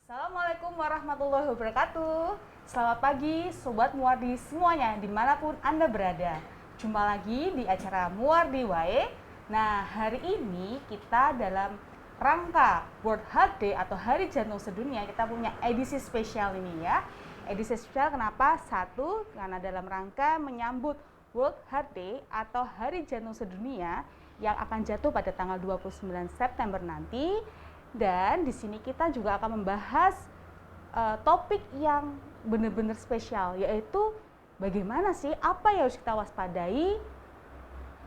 Assalamualaikum warahmatullahi wabarakatuh. Selamat pagi Sobat Muardi semuanya dimanapun Anda berada. Jumpa lagi di acara Muardi Wae. Nah, hari ini kita dalam rangka World Heart Day atau Hari Jantung Sedunia, kita punya edisi spesial ini ya. Edisi spesial kenapa? Satu, karena dalam rangka menyambut World Heart Day atau Hari Jantung Sedunia yang akan jatuh pada tanggal 29 September nanti. Dan di sini kita juga akan membahas topik yang benar-benar spesial, yaitu bagaimana sih, apa yang harus kita waspadai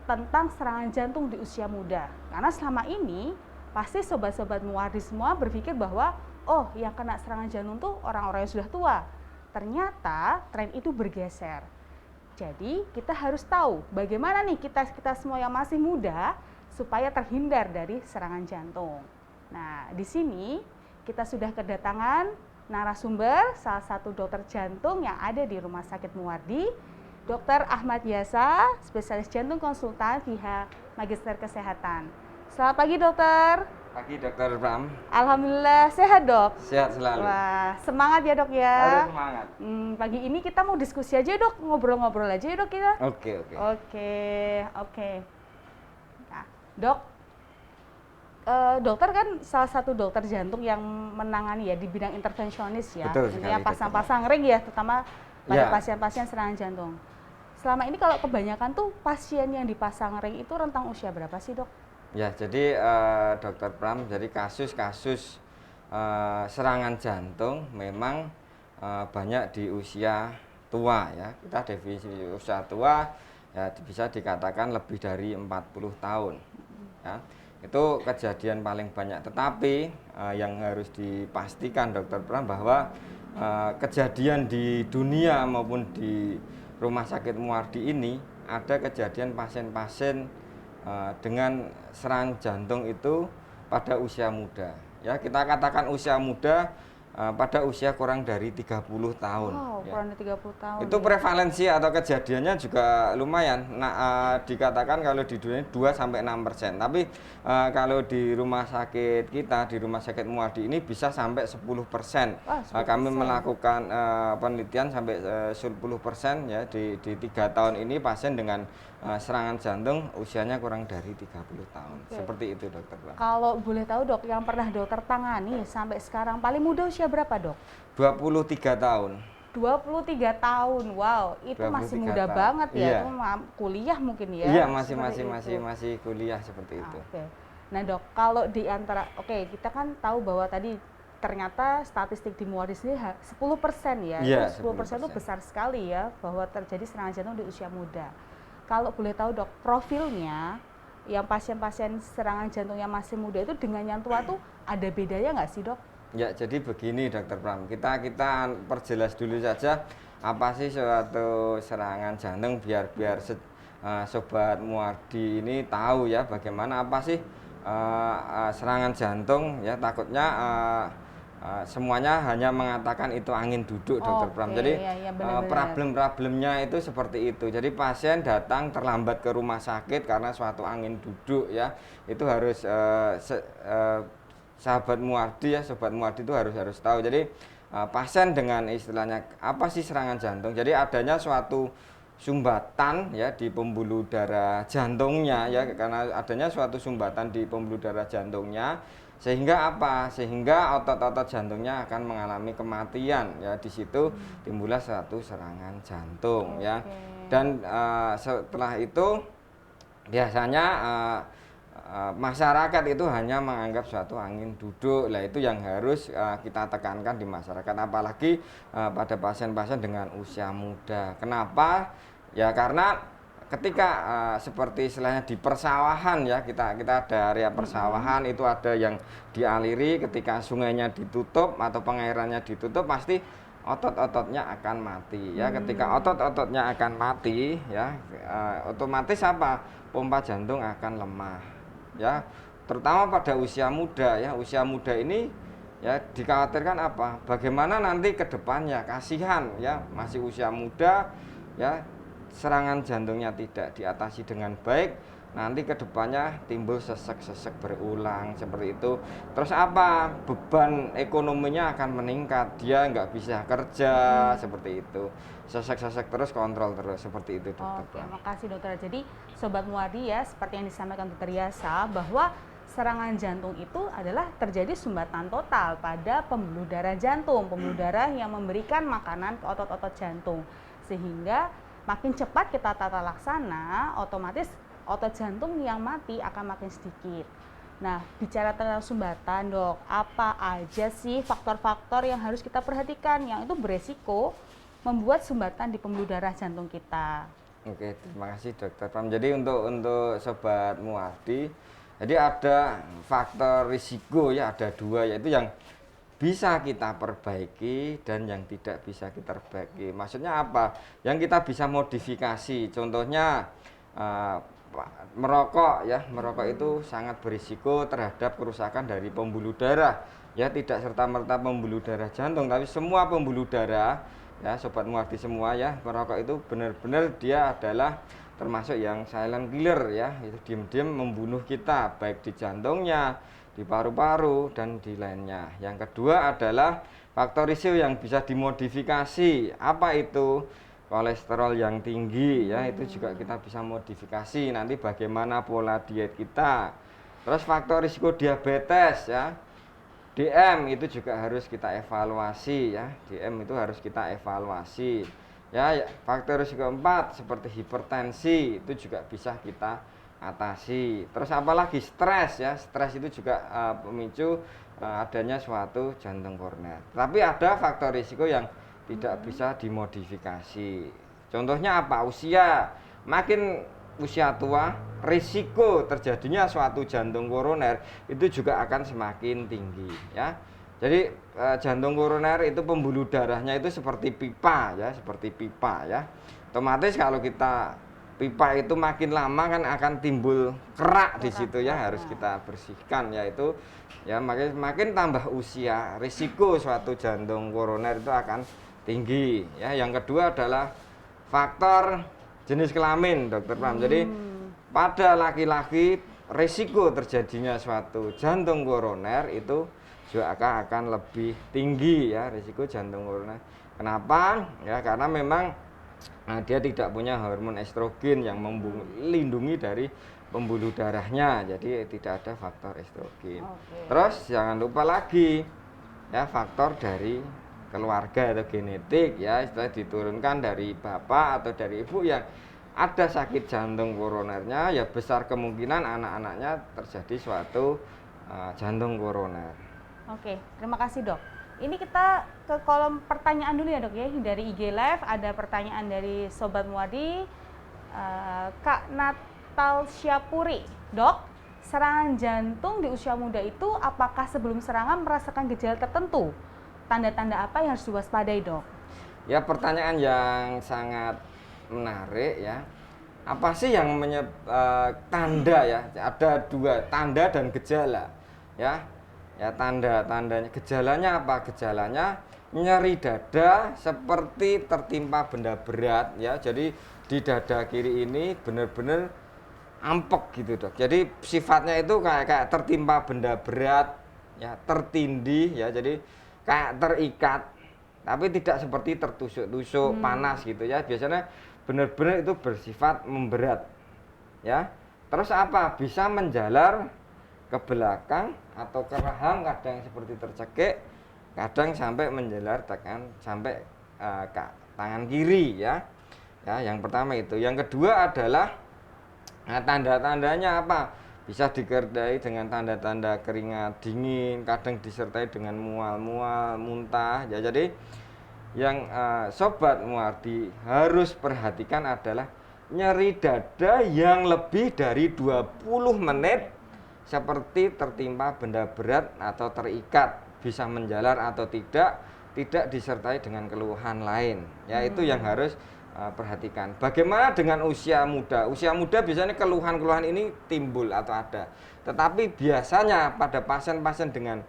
tentang serangan jantung di usia muda. Karena selama ini pasti sobat-sobat Muardi semua berpikir bahwa oh, yang kena serangan jantung tuh orang-orang yang sudah tua. Ternyata tren itu bergeser. Jadi kita harus tahu bagaimana nih kita semua yang masih muda supaya terhindar dari serangan jantung. Nah, di sini kita sudah kedatangan narasumber, salah satu dokter jantung yang ada di Rumah Sakit Muardi, Dr. Ahmad Yasa, spesialis jantung konsultan pihak Magister Kesehatan. Selamat pagi, dokter. Pagi, Dokter Pram. Alhamdulillah sehat, dok. Sehat selalu. Wah, semangat ya, dok ya. Harus semangat. Pagi ini kita mau diskusi aja, dok, ngobrol-ngobrol aja ya, dok kita. Oke. Nah, dok. Dokter kan salah satu dokter jantung yang menangani ya di bidang intervensionis ya. Betul sekali. Intinya pasang-pasang ring ya, terutama pada Ya. pasien-pasien serangan jantung. Selama ini kalau kebanyakan tuh pasien yang dipasang ring itu rentang usia berapa sih, dok? Ya, jadi Dokter Pram, jadi kasus-kasus serangan jantung memang banyak di usia tua ya. Kita definisi usia tua ya bisa dikatakan lebih dari 40 tahun. Ya. Itu kejadian paling banyak, tetapi yang harus dipastikan Dokter Pram bahwa kejadian di dunia maupun di Rumah Sakit Muardi ini ada kejadian pasien-pasien dengan serangan jantung itu pada usia muda. Ya, kita katakan usia muda pada usia kurang dari 30 tahun. Wow, ya. kurang dari 30 tahun. Itu prevalensi atau kejadiannya juga lumayan. Nah, dikatakan kalau di dunia 2-6%. Tapi kalau di rumah sakit kita, di Rumah Sakit Muardi ini bisa sampai 10%. Wah, 10%. Kami melakukan penelitian sampai 10% ya di 3 tahun ini pasien dengan serangan jantung usianya kurang dari 30 tahun. Oke. Seperti itu, Dokter. Kalau boleh tahu, dok, yang pernah dokter tangani sampai sekarang paling muda usia berapa, dok? 23 tahun. 23 tahun, wow, itu masih 23 muda tahun. banget ya, Iya. itu kuliah mungkin ya? Iya, Seperti itu. masih kuliah seperti itu. Oke. Nah, dok, kalau di antara, kita kan tahu bahwa tadi ternyata statistik di Muardi sendiri 10% ya, Iya, itu 10% itu 10%. besar sekali ya, bahwa terjadi serangan jantung di usia muda. Kalau boleh tahu, dok, profilnya yang pasien-pasien serangan jantung yang masih muda itu dengan yang tua tuh ada bedanya nggak sih, dok? Ya, jadi begini, Dokter Pram. Kita perjelas dulu saja apa sih suatu serangan jantung biar sobat Muardi ini tahu ya bagaimana apa sih serangan jantung ya. Takutnya semuanya hanya mengatakan itu angin duduk, Dokter Pram. Oke, Jadi iya, benar-benar. problem-problemnya itu seperti itu. Jadi pasien datang terlambat ke rumah sakit karena suatu angin duduk ya. Itu harus sahabat Muardi ya, sobat Muardi itu harus tahu. Jadi pasien dengan istilahnya apa sih serangan jantung? Jadi adanya suatu sumbatan ya di pembuluh darah jantungnya ya, karena adanya suatu sumbatan di pembuluh darah jantungnya sehingga apa? Sehingga otot-otot jantungnya akan mengalami kematian ya. Di situ timbullah suatu serangan jantung ya. Dan setelah itu biasanya masyarakat itu hanya menganggap suatu angin duduk. Lah itu yang harus kita tekankan di masyarakat, apalagi pada pasien-pasien dengan usia muda. Kenapa? Ya karena ketika seperti istilahnya di persawahan ya, kita ada area persawahan, itu ada yang dialiri, ketika sungainya ditutup atau pengairannya ditutup pasti otot-ototnya akan mati ya. Ketika otot-ototnya akan mati ya, otomatis apa? Pompa jantung akan lemah ya, terutama pada usia muda ya. Usia muda ini ya dikhawatirkan apa? Bagaimana nanti ke depannya, kasihan ya, masih usia muda ya, serangan jantungnya tidak diatasi dengan baik, nanti kedepannya timbul sesek-sesek berulang seperti itu. Terus apa? Beban ekonominya akan meningkat, dia nggak bisa kerja seperti itu. Sesek-sesek terus, kontrol terus seperti itu, dokter. Oke, makasih dokter. Jadi Sobat Muardi ya, seperti yang disampaikan dokter Yasa, bahwa serangan jantung itu adalah terjadi sumbatan total pada pembuluh darah jantung, pembuluh darah yang memberikan makanan ke otot-otot jantung. Sehingga makin cepat kita tata laksana, otomatis otot jantung yang mati akan makin sedikit. Nah, bicara tentang sumbatan, Dok, apa aja sih faktor-faktor yang harus kita perhatikan yang itu beresiko membuat sumbatan di pembuluh darah jantung kita? Oke, terima kasih Dokter Pram. Jadi untuk Sobat Muardi, jadi ada faktor risiko ya, ada dua, yaitu yang bisa kita perbaiki dan yang tidak bisa kita perbaiki. Maksudnya apa? Yang kita bisa modifikasi. Contohnya merokok ya, merokok itu sangat berisiko terhadap kerusakan dari pembuluh darah. Ya, tidak serta-merta pembuluh darah jantung, tapi semua pembuluh darah ya, Sobat Muardi semua ya, merokok itu benar-benar dia adalah termasuk yang silent killer ya, itu diam-diam membunuh kita baik di jantungnya, di paru-paru dan di lainnya. Yang kedua adalah faktor risiko yang bisa dimodifikasi. Apa itu? Kolesterol yang tinggi ya, itu juga kita bisa modifikasi nanti bagaimana pola diet kita. Terus faktor risiko diabetes ya, DM itu juga harus kita evaluasi ya, DM itu harus kita evaluasi ya. Faktor risiko 4 seperti hipertensi itu juga bisa kita atasi. Terus apalagi stres ya, stres itu juga pemicu adanya suatu jantung koroner. Tapi ada faktor risiko yang tidak bisa dimodifikasi. Contohnya apa? Usia. Makin usia tua, risiko terjadinya suatu jantung koroner itu juga akan semakin tinggi ya. Jadi jantung koroner itu pembuluh darahnya itu seperti pipa ya, seperti pipa ya. Otomatis kalau kita pipa itu makin lama kan akan timbul kerak di situ ya, harus kita bersihkan, yaitu ya makin tambah usia, risiko suatu jantung koroner itu akan tinggi ya. Yang kedua adalah faktor jenis kelamin, Dokter Pram. Jadi pada laki-laki risiko terjadinya suatu jantung koroner itu juga akan lebih tinggi ya, risiko jantung koroner. Kenapa? Ya karena memang dia tidak punya hormon estrogen yang melindungi dari pembuluh darahnya, jadi tidak ada faktor estrogen. Terus jangan lupa lagi ya faktor dari keluarga atau genetik ya, istilah diturunkan dari bapak atau dari ibu yang ada sakit jantung koronernya, ya besar kemungkinan anak-anaknya terjadi suatu jantung koroner. Oke, terima kasih Dok. Ini kita ke kolom pertanyaan dulu ya Dok ya. Dari IG Live ada pertanyaan dari Sobat Muardi, Kak Natal Syapuri. Dok, serangan jantung di usia muda itu apakah sebelum serangan merasakan gejala tertentu? Tanda-tanda apa yang harus diwaspadai, Dok? Ya, pertanyaan yang sangat menarik ya. Apa sih yang tanda ya? Ada dua, tanda dan gejala. Ya. Ya, tandanya, gejalanya apa? Gejalanya nyeri dada seperti tertimpa benda berat ya. Jadi di dada kiri ini benar-benar ampek gitu, Dok. Jadi sifatnya itu kayak tertimpa benda berat ya, tertindih ya. Jadi kayak terikat, tapi tidak seperti tertusuk-tusuk panas gitu ya. Biasanya benar-benar itu bersifat memberat ya. Terus apa? Bisa menjalar ke belakang atau ke rahang, kadang seperti tercekik, kadang sampai menjalar sampai ke tangan kiri ya. Ya, yang pertama itu. Yang kedua adalah tanda-tandanya apa? Bisa disertai dengan tanda-tanda keringat dingin, kadang disertai dengan mual-mual, muntah. Ya, jadi yang Sobat Muardi harus perhatikan adalah nyeri dada yang lebih dari 20 menit seperti tertimpa benda berat atau terikat, bisa menjalar atau tidak disertai dengan keluhan lain. Ya, itu yang harus perhatikan. Bagaimana dengan usia muda? Usia muda biasanya keluhan-keluhan ini timbul atau ada. Tetapi biasanya pada pasien-pasien dengan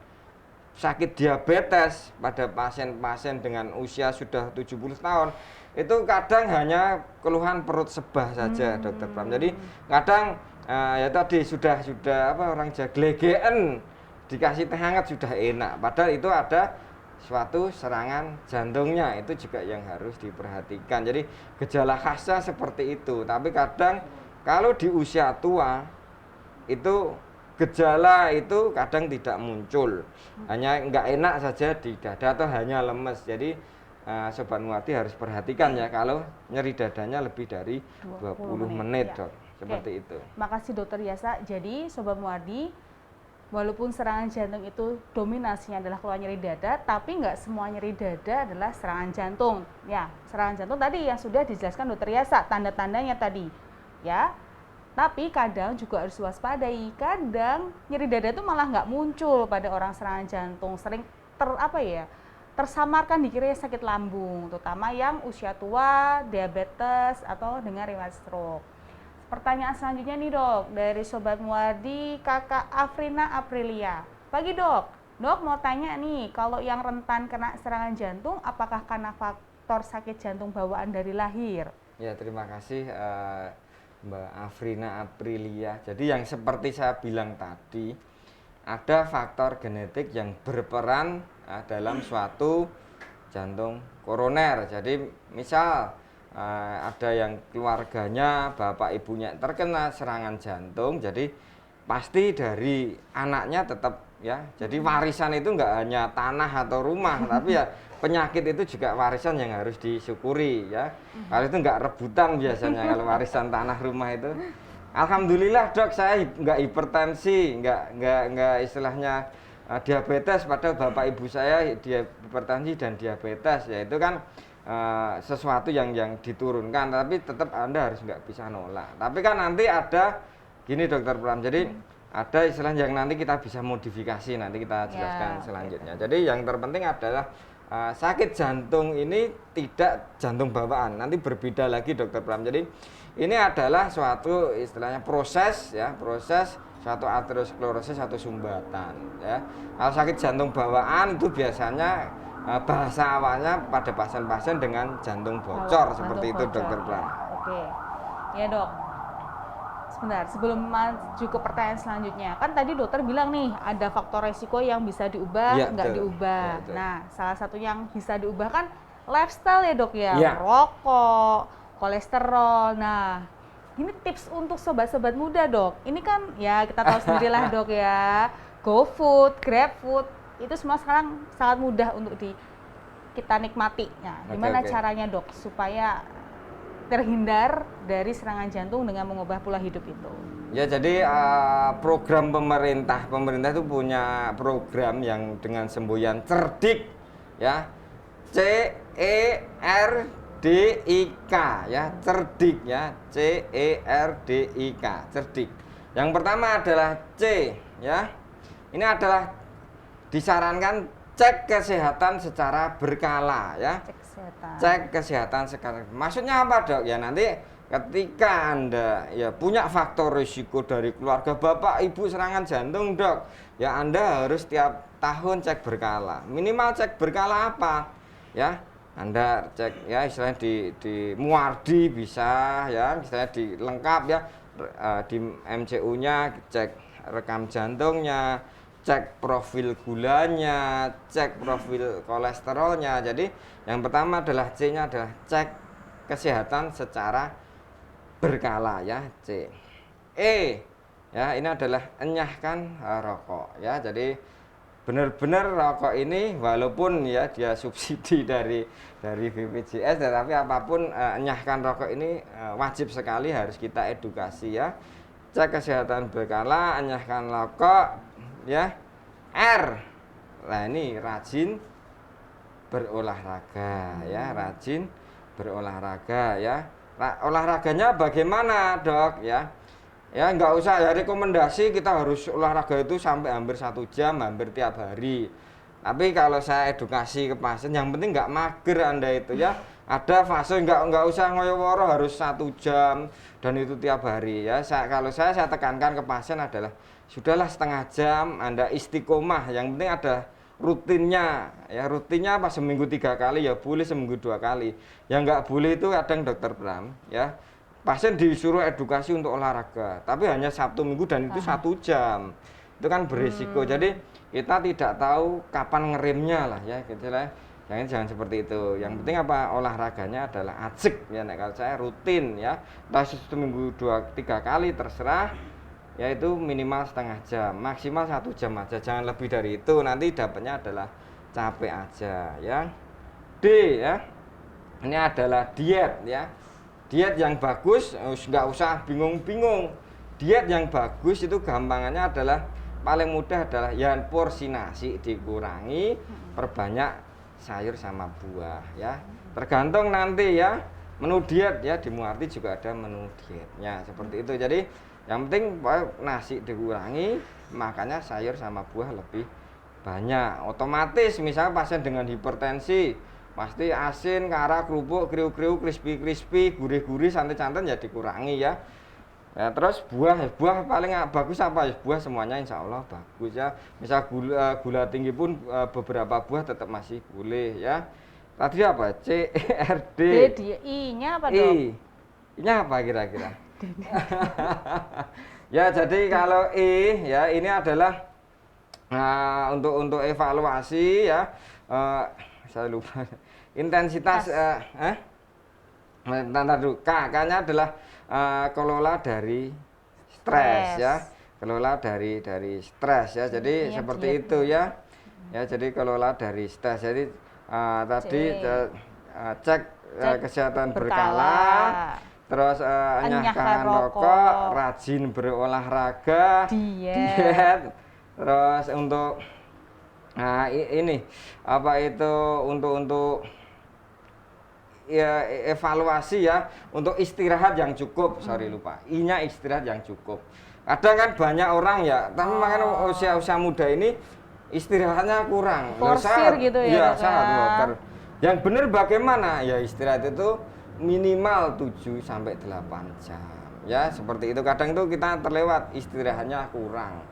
sakit diabetes, pada pasien-pasien dengan usia sudah 70 tahun, itu kadang hanya keluhan perut sebah saja, Dokter Pram. Jadi kadang ya tadi sudah apa orang Jawa glegeken, dikasih teh hangat sudah enak. Padahal itu ada suatu serangan jantungnya, itu juga yang harus diperhatikan. Jadi gejala khasnya seperti itu. Tapi kadang kalau di usia tua itu gejala itu kadang tidak muncul, hanya nggak enak saja di dada atau hanya lemes. Jadi Sobat Muwardi harus perhatikan ya kalau nyeri dadanya lebih dari 20 menit ya. dok, seperti itu. Makasih dokter Yasa. Jadi Sobat Muwardi, walaupun serangan jantung itu dominasinya adalah keluar nyeri dada, tapi nggak semua nyeri dada adalah serangan jantung. Ya, serangan jantung tadi yang sudah dijelaskan dokter Yasa, tanda-tandanya tadi. Ya, tapi kadang juga harus waspadai. Kadang nyeri dada itu malah nggak muncul pada orang serangan jantung, sering tersamarkan dikira sakit lambung, terutama yang usia tua, diabetes atau dengan riwayat stroke. Pertanyaan selanjutnya nih dok, dari Sobat Muwardi, Kakak Afrina Aprilia. Pagi dok, mau tanya nih, kalau yang rentan kena serangan jantung, apakah karena faktor sakit jantung bawaan dari lahir? Ya terima kasih Mbak Afrina Aprilia. Jadi yang seperti saya bilang tadi, ada faktor genetik yang berperan dalam suatu jantung koroner. Jadi misal ada yang keluarganya bapak ibunya terkena serangan jantung, jadi pasti dari anaknya tetap ya. Jadi warisan itu nggak hanya tanah atau rumah, tapi ya penyakit itu juga warisan yang harus disyukuri ya. Kalau itu nggak rebutan biasanya kalau warisan tanah rumah itu. Alhamdulillah dok, saya nggak hipertensi, nggak istilahnya diabetes, padahal bapak ibu saya dia hipertensi dan diabetes, ya itu kan sesuatu yang diturunkan, tapi tetap Anda harus nggak bisa nolak. Tapi kan nanti ada gini dokter Pram, jadi ada istilah yang nanti kita bisa modifikasi, nanti kita jelaskan selanjutnya. Jadi yang terpenting adalah sakit jantung ini tidak jantung bawaan, nanti berbeda lagi dokter Pram. Jadi ini adalah suatu istilahnya proses suatu aterosklerosis atau sumbatan ya. Kalau sakit jantung bawaan itu biasanya bahasa awalnya pada pasien-pasien dengan jantung bocor seperti itu dokter Pram. Oke. Ya dok. Sebentar, sebelum maju ke pertanyaan selanjutnya, kan tadi dokter bilang nih ada faktor resiko yang bisa diubah, nggak diubah. Ya, nah, salah satu yang bisa diubah kan lifestyle ya dok ya, ya. Rokok, kolesterol. Nah, ini tips untuk sobat-sobat muda dok. Ini kan ya kita tahu sendirilah dok ya, GoFood, GrabFood, itu semua sekarang sangat mudah untuk kita nikmati. Nah, gimana caranya dok supaya terhindar dari serangan jantung dengan mengubah pola hidup itu? Ya jadi program pemerintah itu punya program yang dengan semboyan cerdik ya, CERDIK ya, cerdik ya, CERDIK, cerdik. Yang pertama adalah C ya, ini adalah disarankan cek kesehatan secara berkala ya. Cek kesehatan sekarang. Maksudnya apa dok? Ya nanti ketika Anda ya punya faktor risiko dari keluarga bapak ibu serangan jantung dok, ya Anda harus tiap tahun cek berkala. Minimal cek berkala apa? Ya Anda cek ya istilahnya di Muwardi bisa ya, istilahnya di lengkap ya, di MCU-nya cek rekam jantungnya, cek profil gulanya, cek profil kolesterolnya. Jadi yang pertama adalah C-nya adalah cek kesehatan secara berkala ya, C. E ya, ini adalah enyahkan rokok ya. Jadi benar-benar rokok ini walaupun ya dia subsidi dari BPJS, tetapi apapun enyahkan rokok ini wajib sekali harus kita edukasi ya. Cek kesehatan berkala, enyahkan rokok ya. R, nah ini rajin berolahraga ya, rajin berolahraga ya. Olahraganya bagaimana dok ya? Ya nggak usah ya rekomendasi kita harus olahraga itu sampai hampir 1 jam hampir tiap hari. Tapi kalau saya edukasi ke pasien, yang penting nggak mager Anda itu ya. Ada fase nggak usah ngoyo-woro harus 1 jam dan itu tiap hari ya. Kalau saya tekankan ke pasien adalah sudahlah setengah jam Anda istiqomah, yang penting ada rutinnya ya. Rutinnya apa? Seminggu 3 kali ya boleh, seminggu 2 kali. Yang nggak boleh itu kadang dokter Pram ya, pasien disuruh edukasi untuk olahraga, tapi hanya Sabtu Minggu dan itu 1 jam. Itu kan berisiko. Jadi kita tidak tahu kapan ngeremnya lah ya, gitu lah. Jangan seperti itu. Yang penting apa? Olahraganya adalah asik ya. Nah, kalau saya rutin ya, entah seminggu 2-3 kali terserah. Yaitu minimal setengah jam, maksimal 1 jam aja, jangan lebih dari itu. Nanti dapatnya adalah capek aja ya. D ya, ini adalah diet ya. Diet yang bagus, nggak usah bingung-bingung. Diet yang bagus itu gampangannya adalah paling mudah adalah ya porsi nasi dikurangi, perbanyak sayur sama buah ya. Tergantung nanti ya menu diet ya, di Muardi juga ada menu dietnya seperti itu. Jadi yang penting nasi dikurangi, makanya sayur sama buah lebih banyak. Otomatis misalnya pasien dengan hipertensi, pasti asin, kara, kerupuk, kriuk-kriuk, crispy, gurih-gurih, santan-santan ya dikurangi ya. Ya, terus buah paling bagus apa ya? Buah semuanya insya Allah bagus ya. Misal gula tinggi pun beberapa buah tetap masih boleh ya. Tadi apa? C, R, D. I-nya apa dok? I-nya apa kira-kira? Ya, jadi kalau ya ini adalah untuk evaluasi ya. Saya lupa intensitas K-nya adalah kelola dari stres ya, kelola dari stres ya. Jadi seperti itu ya. Ya, jadi kelola dari stres. Jadi tadi cek kesehatan berkala. Terus enyahkan rokok, rajin berolahraga, diet. Terus untuk ini apa itu untuk ya evaluasi ya, untuk istirahat yang cukup. Lupa. I-nya istirahat yang cukup. Kadang kan banyak orang ya, tapi makanya usia muda ini istirahatnya kurang. Forsir gitu ya. Iya, sangat dokter. Yang benar bagaimana? Ya istirahat itu minimal 7-8 jam ya, seperti itu. Kadang itu kita terlewat, istirahatnya kurang.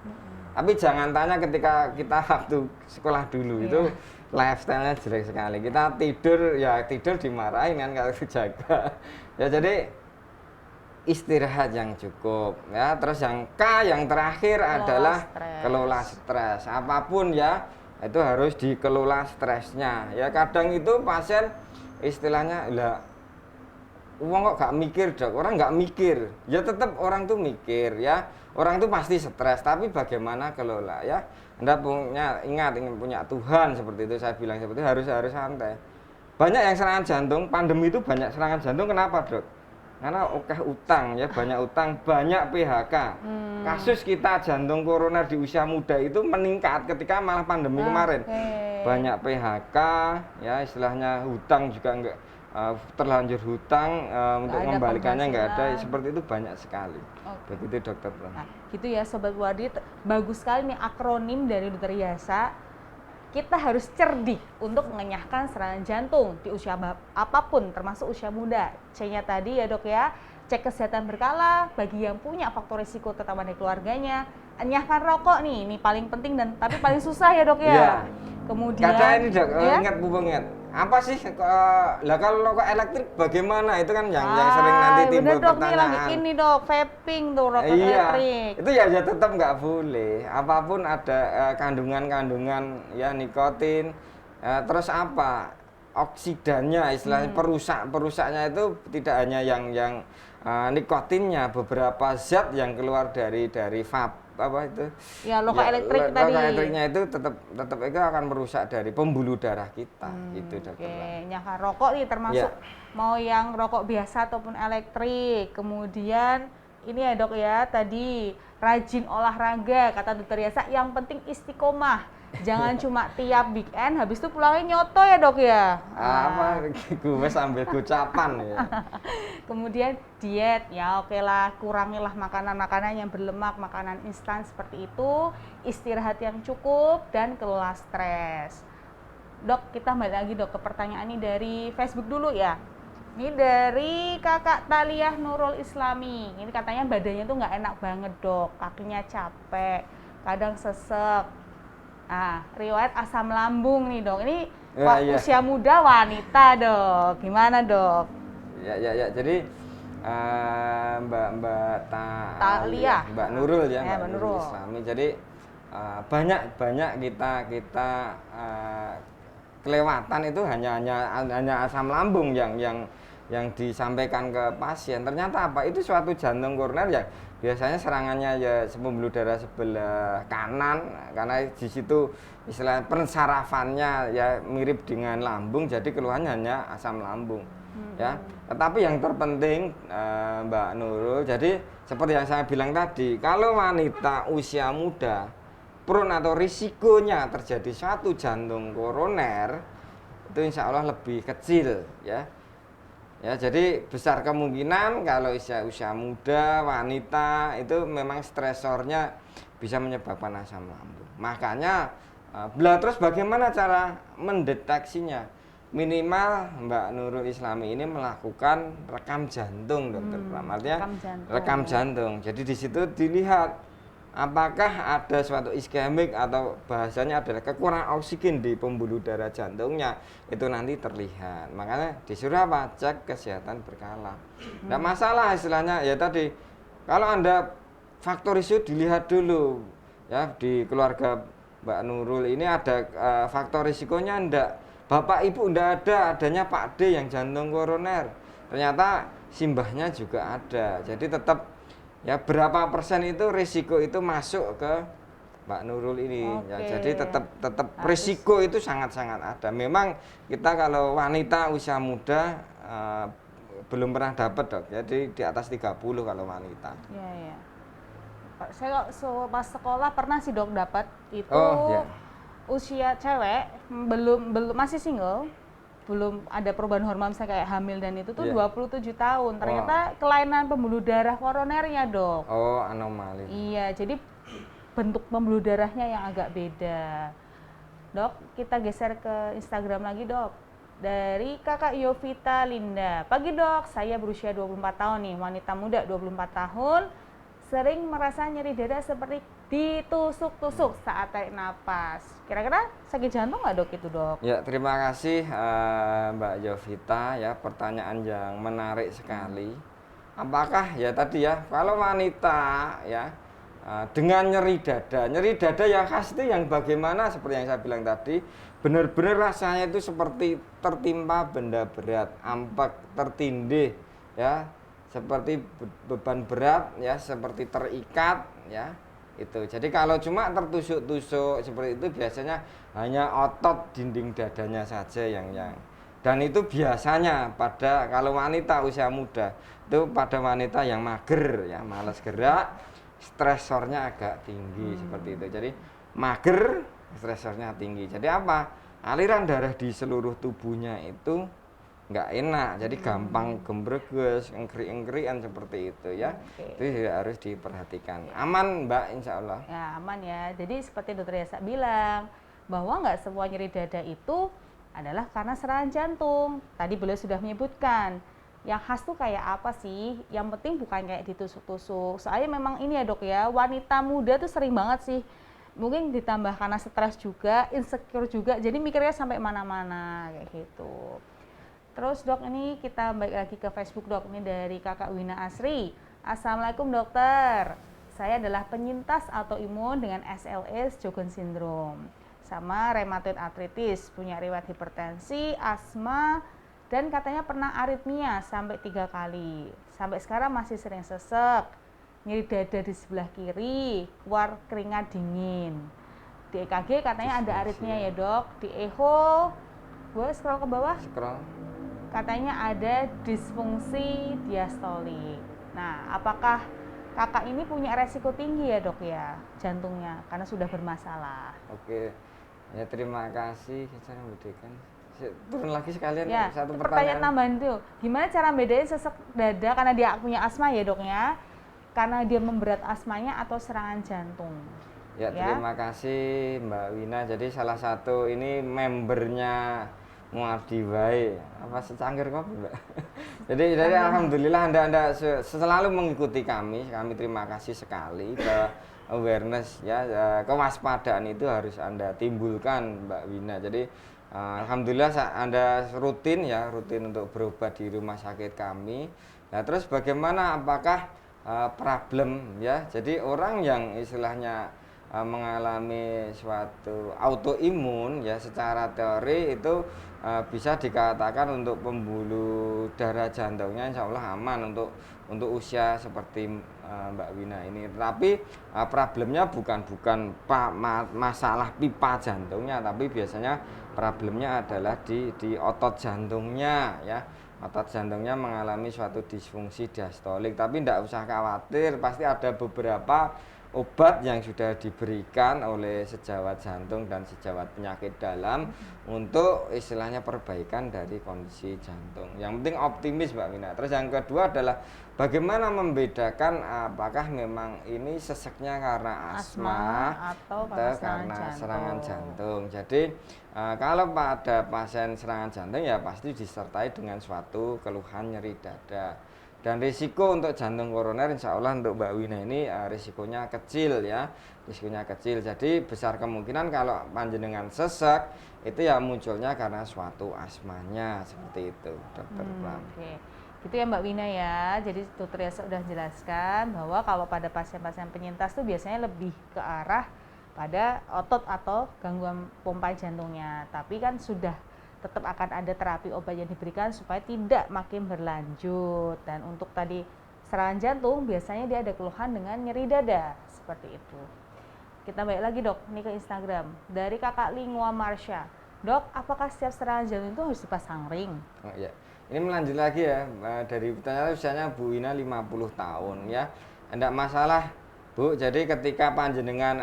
Tapi jangan tanya ketika kita waktu sekolah dulu itu lifestyle-nya jelek sekali. Kita tidur dimarahin kan kalau jaga ya. Jadi istirahat yang cukup ya. Terus yang K yang terakhir adalah kelola stres. Apapun ya itu harus dikelola stresnya ya. Kadang itu pasien istilahnya uang kok gak mikir dok, orang nggak mikir, ya tetap orang tuh mikir ya, orang tuh pasti stres, tapi bagaimana kelola ya. Anda ingin punya Tuhan seperti itu, saya bilang seperti itu, harus santai. Banyak yang serangan jantung, pandemi itu banyak serangan jantung, kenapa dok? Karena utang ya, banyak utang, banyak PHK. Kasus kita jantung koroner di usia muda itu meningkat ketika malah pandemi kemarin. Banyak PHK ya, istilahnya hutang juga enggak. Terlanjur hutang untuk mengembalikannya nggak ada, seperti itu banyak sekali. Begitu dokter. Nah, gitu ya Sobat Muardi, bagus sekali nih akronim dari Dokter Yasa. Kita harus cerdik untuk mengenyahkan serangan jantung di usia apapun, termasuk usia muda. C-nya tadi ya dok ya, cek kesehatan berkala bagi yang punya faktor risiko terutama dari keluarganya. Enyahkan rokok nih, ini paling penting dan tapi paling susah ya dok ya. Iya. Kemudian kata ini dok, ingat apa sih lah kalau rokok elektrik bagaimana, itu kan yang sering nanti timbul dok, pertanyaan. Nih lagi ini dok, vaping tuh rokok elektrik. Itu ya tetap nggak boleh, apapun ada kandungan ya nikotin, terus apa oksidannya istilahnya, perusaknya itu tidak hanya yang nikotinnya, beberapa zat yang keluar dari vape apa itu ya, rokok elektrik tadi. Rokok elektriknya itu tetap itu akan merusak dari pembuluh darah kita. Itu dokter. Nyakar rokok nih termasuk mau yang rokok biasa ataupun elektrik. Kemudian ini ya dok ya, tadi rajin olahraga kata Dokter Yasa, yang penting istiqomah. Jangan cuma tiap weekend habis itu pulangnya nyoto ya dok ya. Apa gue sambil ucapan ya. Kemudian diet ya, oke lah, kurangilah makanan-makanan yang berlemak, makanan instan seperti itu, istirahat yang cukup dan kelola stres. Dok, kita balik lagi dok ke pertanyaan ini dari Facebook dulu ya. Ini dari Kakak Taliah Nurul Islami. Ini katanya badannya tuh nggak enak banget dok, kakinya capek, kadang sesek. Riwayat asam lambung nih dok. Ini usia muda wanita dok. Gimana dok? Ya. Jadi Mbak Talia. Mbak Nurul ya, Ya, Mbak Mbak Nurul Nurul. Islami. Jadi banyak kita kelewatan itu hanya asam lambung yang disampaikan ke pasien. Ternyata apa? Itu suatu jantung koroner ya. Biasanya serangannya ya pembuluh darah sebelah kanan, karena di situ istilah pensarafannya ya mirip dengan lambung, jadi keluhannya hanya asam lambung. Ya, tetapi yang terpenting Mbak Nurul, jadi seperti yang saya bilang tadi, kalau wanita usia muda prone atau risikonya terjadi suatu jantung koroner itu insya Allah lebih kecil ya. Ya, jadi besar kemungkinan kalau usia muda, wanita itu memang stresornya bisa menyebabkan asam lambung. Makanya terus bagaimana cara mendeteksinya? Minimal Mbak Nurul Islami ini melakukan rekam jantung, Dokter Pram. Artinya rekam jantung. Jadi di situ dilihat apakah ada suatu iskemik atau bahasanya adalah kekurangan oksigen di pembuluh darah jantungnya, itu nanti terlihat. Makanya disuruh apa? Cek kesehatan berkala. Nggak masalah istilahnya ya tadi. Kalau Anda faktor risiko dilihat dulu ya di keluarga Mbak Nurul ini ada faktor risikonya enggak. Bapak Ibu enggak ada, adanya Pak D yang jantung koroner. Ternyata simbahnya juga ada. Jadi tetap ya berapa persen itu risiko itu masuk ke Mbak Nurul ini. Ya, jadi tetap risiko itu sangat-sangat ada. Memang kita kalau wanita usia muda belum pernah dapat, Dok. Jadi di atas 30 kalau wanita. Iya, iya. Saya pas sekolah pernah sih, Dok, dapat itu. Oh, ya. Usia cewek belum masih single, belum ada perubahan hormon saya kayak hamil dan itu tuh 27 tahun. Ternyata kelainan pembuluh darah koronernya, Dok. Oh, anomali. Iya, jadi bentuk pembuluh darahnya yang agak beda. Dok, kita geser ke Instagram lagi, Dok. Dari Kakak Yovita Linda. Pagi, Dok. Saya berusia 24 tahun nih, wanita muda 24 tahun. Sering merasa nyeri dada seperti ditusuk-tusuk saat tarik napas. Kira-kira sakit jantung nggak, Dok, itu, Dok? Ya, terima kasih Mbak Yovita ya, pertanyaan yang menarik sekali. Apakah ya tadi ya, kalau wanita ya dengan nyeri dada yang khas itu yang bagaimana seperti yang saya bilang tadi, benar-benar rasanya itu seperti tertimpa benda berat, ampek, tertindih ya, seperti beban berat ya, seperti terikat ya. Itu. Jadi kalau cuma tertusuk-tusuk seperti itu biasanya hanya otot dinding dadanya saja yang dan itu biasanya pada kalau wanita usia muda itu pada wanita yang mager ya, malas gerak, stresornya agak tinggi seperti itu. Jadi mager, stresornya tinggi. Jadi apa? Aliran darah di seluruh tubuhnya itu nggak enak, jadi gampang gembreges, engkri-engkrian seperti itu ya. Itu juga harus diperhatikan. Aman, Mbak, insya Allah. Ya, aman ya. Jadi seperti Dokter Yasa bilang bahwa nggak semua nyeri dada itu adalah karena serangan jantung. Tadi beliau sudah menyebutkan yang khas tuh kayak apa sih? Yang penting bukan kayak ditusuk-tusuk. Soalnya memang ini ya, Dok ya, wanita muda tuh sering banget sih. Mungkin ditambah karena stres juga, insecure juga, jadi mikirnya sampai mana-mana kayak gitu. Terus, Dok, ini kita balik lagi ke Facebook, Dok. Ini dari Kakak Wina Asri. Assalamualaikum, Dokter. Saya adalah penyintas autoimun dengan SLS Sjogren Syndrome sama rheumatoid arthritis, punya riwayat hipertensi, asma, dan katanya pernah aritmia sampai 3 kali. Sampai sekarang masih sering sesek, nyeri dada di sebelah kiri, keluar keringat dingin. Di EKG katanya ada aritmia ya, Dok. Di echo, gue scroll ke bawah. Katanya ada disfungsi diastolik. Nah, apakah kakak ini punya resiko tinggi ya, Dok ya, jantungnya karena sudah bermasalah? Oke, ya terima kasih. Cara membedakan. Turun lagi sekalian ya, satu pertanyaan tambahan tuh. Gimana cara bedain sesek dada karena dia punya asma ya, Dok ya? Karena dia memberat asmanya atau serangan jantung? Ya, terima kasih Mbak Wina. Jadi salah satu ini membernya Muardi Wae, apa secangkir kopi, Mbak. Jadi alhamdulillah Anda selalu mengikuti kami terima kasih sekali ke awareness ya, kewaspadaan itu harus Anda timbulkan, Mbak Wina. Jadi Alhamdulillah Anda rutin ya, rutin untuk berobat di rumah sakit kami. Nah, terus bagaimana, apakah problem ya? Jadi orang yang istilahnya mengalami suatu autoimun ya, secara teori itu bisa dikatakan untuk pembuluh darah jantungnya insya Allah aman untuk usia seperti Mbak Wina ini. Tapi problemnya bukan masalah pipa jantungnya, tapi biasanya problemnya adalah di otot jantungnya ya. Otot jantungnya mengalami suatu disfungsi diastolik, tapi tidak usah khawatir, pasti ada beberapa obat yang sudah diberikan oleh sejawat jantung dan sejawat penyakit dalam untuk istilahnya perbaikan dari kondisi jantung. Yang penting optimis Mbak Wina. Terus yang kedua adalah bagaimana membedakan apakah memang ini seseknya karena asma atau karena serangan jantung. Jadi kalau pada pasien serangan jantung ya pasti disertai dengan suatu keluhan nyeri dada. Dan risiko untuk jantung koroner insya Allah untuk Mbak Wina ini risikonya kecil ya, risikonya kecil. Jadi besar kemungkinan kalau panjenengan sesek itu ya munculnya karena suatu asmanya, seperti itu Dokter Pram. Oke. Gitu ya Mbak Wina ya. Jadi Dokter Yasa sudah jelaskan bahwa kalau pada pasien-pasien penyintas tuh biasanya lebih ke arah pada otot atau gangguan pompa jantungnya. Tapi kan sudah tetap akan ada terapi obat yang diberikan supaya tidak makin berlanjut. Dan untuk tadi serangan jantung biasanya dia ada keluhan dengan nyeri dada, seperti itu. Kita balik lagi dok, ini ke Instagram dari kakak Lingua Marsha. Dok, apakah setiap serangan jantung itu harus dipasang ring? Oh, iya. Ini melanjut lagi ya, dari pertanyaan usianya Bu Wina 50 tahun ya. Tidak masalah Bu, jadi ketika panjenengan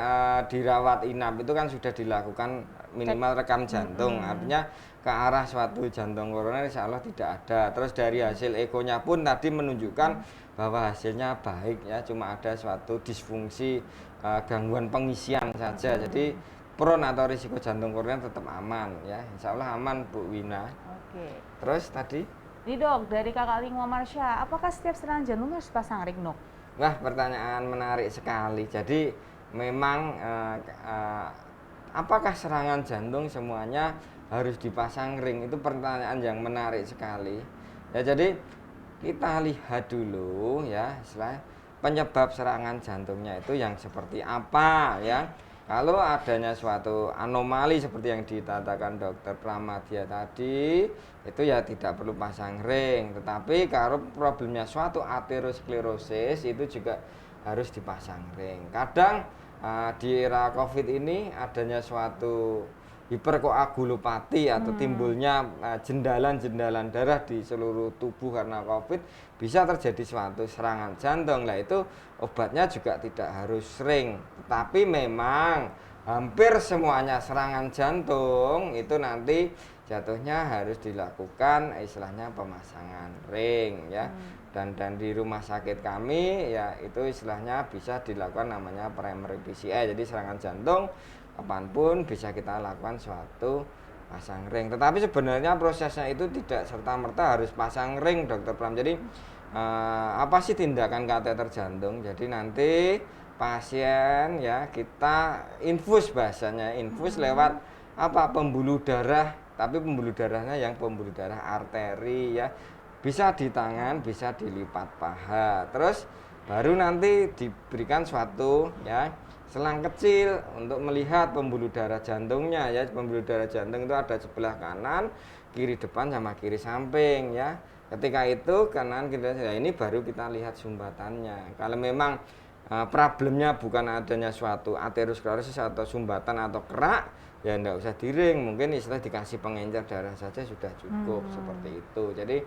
dirawat inap itu kan sudah dilakukan minimal rekam jantung, artinya ke arah suatu jantung koroner insya Allah tidak ada. Terus dari hasil ekonya pun tadi menunjukkan bahwa hasilnya baik ya, cuma ada suatu disfungsi gangguan pengisian saja. Jadi prone atau risiko jantung koroner tetap aman ya, insya Allah aman Bu Wina. Oke. Terus tadi? Ini dok, dari kakak Lingua Marsha, apakah setiap serangan jantung harus pasang ring dok? Wah, pertanyaan menarik sekali. Jadi memang apakah serangan jantung semuanya harus dipasang ring? Itu pertanyaan yang menarik sekali. Ya, jadi kita lihat dulu ya, penyebab serangan jantungnya itu yang seperti apa ya. Kalau adanya suatu anomali seperti yang dikatakan Dokter Pramadya tadi, itu ya tidak perlu pasang ring. Tetapi kalau problemnya suatu aterosklerosis itu juga harus dipasang ring. Kadang di era COVID ini adanya suatu hiperkoagulopati atau timbulnya jendalan-jendalan darah di seluruh tubuh karena COVID, bisa terjadi suatu serangan jantung. Lah itu obatnya juga tidak harus ring, tapi memang hampir semuanya serangan jantung itu nanti jatuhnya harus dilakukan istilahnya pemasangan ring ya. Dan di rumah sakit kami ya itu istilahnya bisa dilakukan namanya primary PCI. Jadi serangan jantung kapanpun bisa kita lakukan suatu pasang ring. Tetapi sebenarnya prosesnya itu tidak serta-merta harus pasang ring Dokter Pram. Jadi apa sih tindakan kateter jantung? Jadi nanti pasien ya kita infus, bahasanya infus lewat apa, pembuluh darah, tapi pembuluh darahnya yang pembuluh darah arteri ya. Bisa di tangan, bisa dilipat paha. Terus baru nanti diberikan suatu ya selang kecil untuk melihat pembuluh darah jantungnya ya. Pembuluh darah jantung itu ada sebelah kanan, kiri depan sama kiri samping ya. Ketika itu kanan kiri, ya ini baru kita lihat sumbatannya. Kalau memang problemnya bukan adanya suatu aterosklerosis atau sumbatan atau kerak, ya enggak usah diring, mungkin istilah dikasih pengencer darah saja sudah cukup, seperti itu. Jadi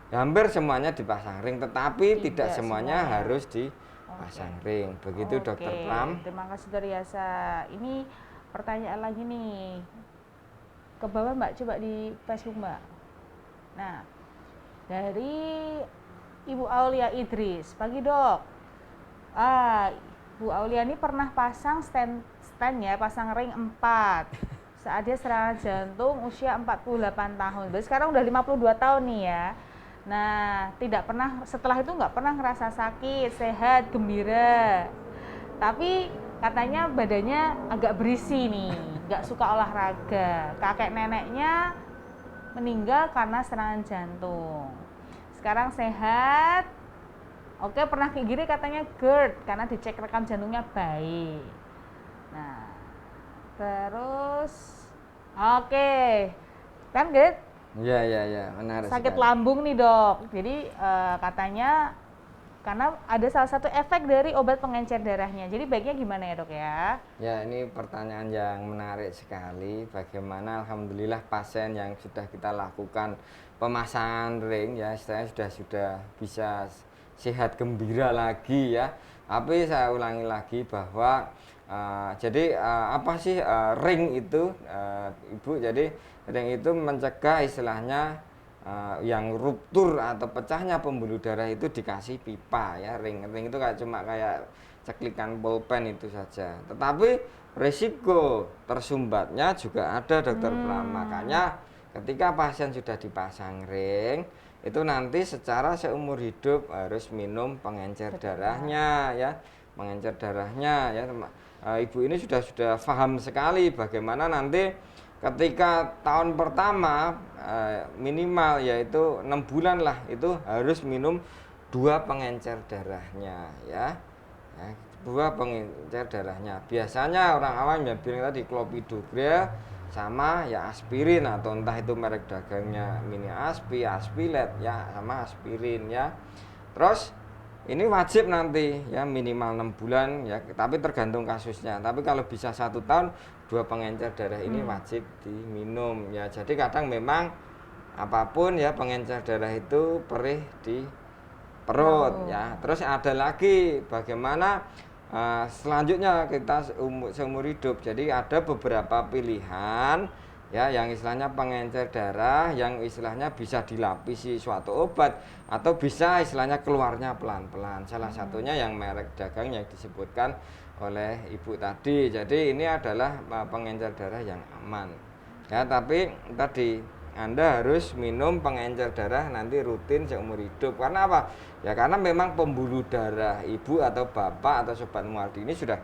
hampir semuanya dipasang ring, tetapi tidak semuanya harus dipasang ring. Begitu Dokter Pram. Terima kasih Dokter Yasa. Ini pertanyaan lagi nih. Ke bawah Mbak, coba di Facebook Mbak. Nah, dari Ibu Aulia Idris. Pagi Dok. Bu Aulia ini pernah pasang stand ya, pasang ring 4 saat dia serangan jantung usia 48 tahun. Berarti sekarang udah 52 tahun nih ya. Nah, tidak pernah, setelah itu nggak pernah ngerasa sakit, sehat, gembira. Tapi katanya badannya agak berisi nih. nggak suka olahraga. Kakek neneknya meninggal karena serangan jantung. Sekarang sehat. Oke, pernah kayak gini katanya GERD karena dicek rekam jantungnya baik. Nah, terus oke. Kan GERD Iya, menarik sakit sekali. lambung nih, Dok. Jadi katanya karena ada salah satu efek dari obat pengencer darahnya. Jadi baiknya gimana ya, Dok ya? Ya, ini pertanyaan yang menarik sekali. Bagaimana alhamdulillah pasien yang sudah kita lakukan pemasangan ring ya, istilahnya sudah bisa sehat gembira lagi ya. Tapi saya ulangi lagi bahwa apa sih ring itu, Ibu? Jadi ring itu mencegah istilahnya yang ruptur atau pecahnya pembuluh darah itu dikasih pipa ya. Ring itu cuma kayak ceklikan pulpen itu saja. Tetapi risiko tersumbatnya juga ada, Dokter Pram. Makanya ketika pasien sudah dipasang ring, itu nanti secara seumur hidup harus minum pengencer darahnya ya. Pengencer darahnya ya. Ibu ini sudah paham sekali bagaimana nanti ketika tahun pertama minimal yaitu 6 bulan lah itu harus minum 2 pengencer darahnya ya. Ya, 2 pengencer darahnya. Biasanya orang awam ya bilang tadi clopidogrel sama ya aspirin atau entah itu merek dagangnya mini aspi, aspilet ya sama aspirin ya. Terus ini wajib nanti ya minimal 6 bulan ya, tapi tergantung kasusnya. Tapi kalau bisa 1 tahun 2 pengencer darah ini wajib diminum ya. Jadi kadang memang apapun ya pengencer darah itu perih di perut ya. Terus ada lagi bagaimana selanjutnya kita seumur hidup. Jadi ada beberapa pilihan ya yang istilahnya pengencer darah yang istilahnya bisa dilapisi suatu obat atau bisa istilahnya keluarnya pelan-pelan. Salah satunya yang merek dagang yang disebutkan oleh Ibu tadi. Jadi ini adalah pengencer darah yang aman. Ya, tapi tadi Anda harus minum pengencer darah nanti rutin seumur hidup. Karena apa? Ya karena memang pembuluh darah ibu atau bapak atau sobat Muardi ini sudah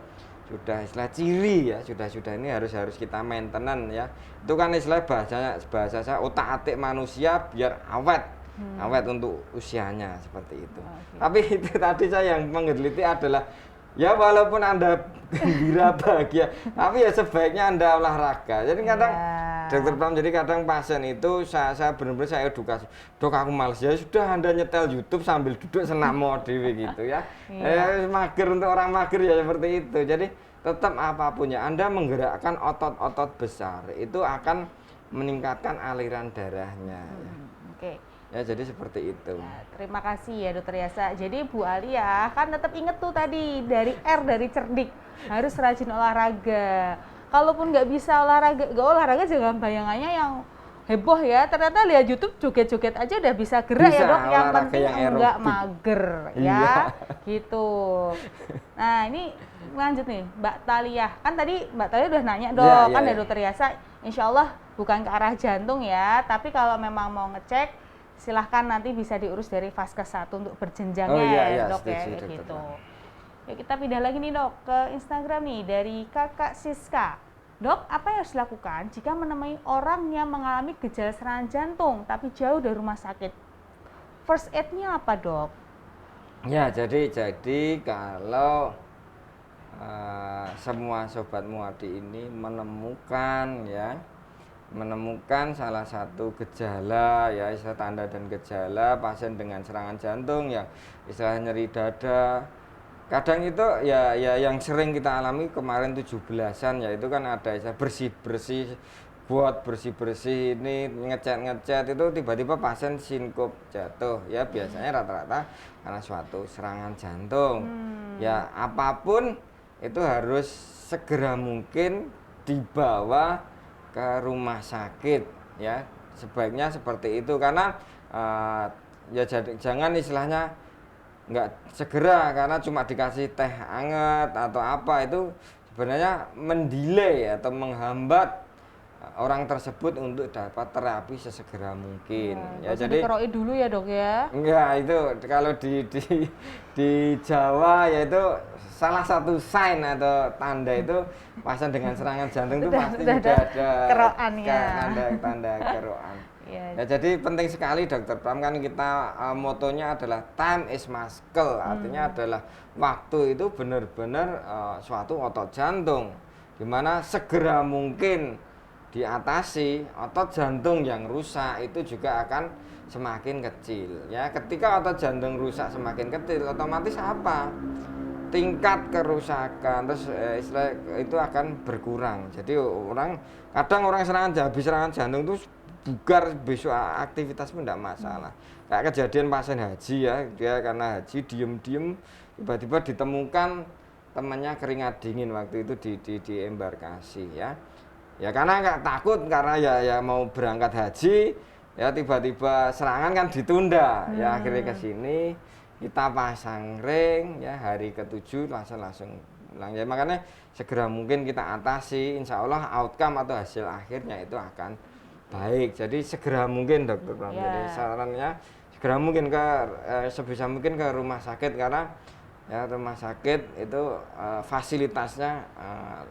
istilah ciri ya, sudah ini harus kita maintenance ya. Itu kan istilah bahasa saya otak-atik manusia biar awet untuk usianya seperti itu. Tapi itu tadi saya yang meneliti adalah ya walaupun Anda gembira bahagia, tapi ya sebaiknya Anda olahraga. Jadi kadang Dokter Pram, jadi kadang pasien itu saya benar-benar saya edukasi, dok aku males ya sudah Anda nyetel YouTube sambil duduk senam dewe gitu ya. Mager untuk orang mager ya seperti itu. Jadi tetap apapun ya Anda menggerakkan otot-otot besar itu akan meningkatkan aliran darahnya. Oke. Ya jadi seperti itu. Ya, terima kasih ya Dokter Yasa. Jadi Bu Alia kan tetap inget tuh tadi dari R dari cerdik harus rajin olahraga. Kalaupun nggak bisa olahraga jangan bayangannya yang heboh ya. Ternyata lihat YouTube joget-joget aja udah bisa gerak bisa, ya Dok. Yang penting yang enggak mager ya. Iya. Gitu. Nah ini lanjut nih Mbak Talia. Kan tadi Mbak Talia udah nanya Dok, Iya, kan iya, dari Dokter Yasa insya Allah bukan ke arah jantung ya. Tapi kalau memang mau ngecek silahkan nanti bisa diurus dari Vaskes 1 untuk berjenjangnya ya Dok ya setuju, gitu. Ya, kita pindah lagi nih Dok ke Instagram nih dari Kakak Siska. Dok, apa yang harus dilakukan jika menemui orang yang mengalami gejala serangan jantung tapi jauh dari rumah sakit? First aid-nya apa Dok? Ya jadi kalau semua sobat Muardi ini menemukan salah satu gejala ya istilah tanda dan gejala pasien dengan serangan jantung yang istilah nyeri dada. Kadang itu ya yang sering kita alami kemarin 17-an ya itu kan ada istilah bersih-bersih buat bersih-bersih ini ngecat itu tiba-tiba pasien sinkop jatuh ya biasanya rata-rata karena suatu serangan jantung. Ya apapun itu harus segera mungkin dibawa ke rumah sakit ya sebaiknya seperti itu karena ya jangan istilahnya nggak segera karena cuma dikasih teh hangat atau apa itu sebenarnya mendelay atau menghambat orang tersebut untuk dapat terapi sesegera mungkin. Ya, jadi dikeroki dulu ya dok ya. Enggak, itu kalau di Jawa yaitu salah satu sign atau tanda itu pasien dengan serangan jantung itu pasti sudah ada kerokan ya. Tanda kerokan. Ya. Ya, jadi penting sekali Dokter Pram, kan kita motonya adalah time is muscle, artinya adalah waktu itu benar-benar suatu otot jantung, dimana segera mungkin diatasi. Otot jantung yang rusak itu juga akan semakin kecil ya. Ketika otot jantung rusak semakin kecil, otomatis apa? Tingkat kerusakan terus istilah itu akan berkurang. Jadi kadang orang habis serangan jantung itu bugar, besok aktivitas pun tidak masalah. Kayak kejadian pasien haji ya, dia karena haji diem-diem tiba-tiba ditemukan temannya keringat dingin waktu itu di embarkasi ya. Ya karena nggak takut, karena ya mau berangkat haji ya, tiba-tiba serangan kan ditunda ya, akhirnya ke sini kita pasang ring ya, hari ke-7 langsung pulang ya. Makanya segera mungkin kita atasi, insya Allah outcome atau hasil akhirnya itu akan baik. Jadi segera mungkin Dokter Pram, jadi sarannya segera mungkin sebisa mungkin ke rumah sakit, karena ya rumah sakit itu fasilitasnya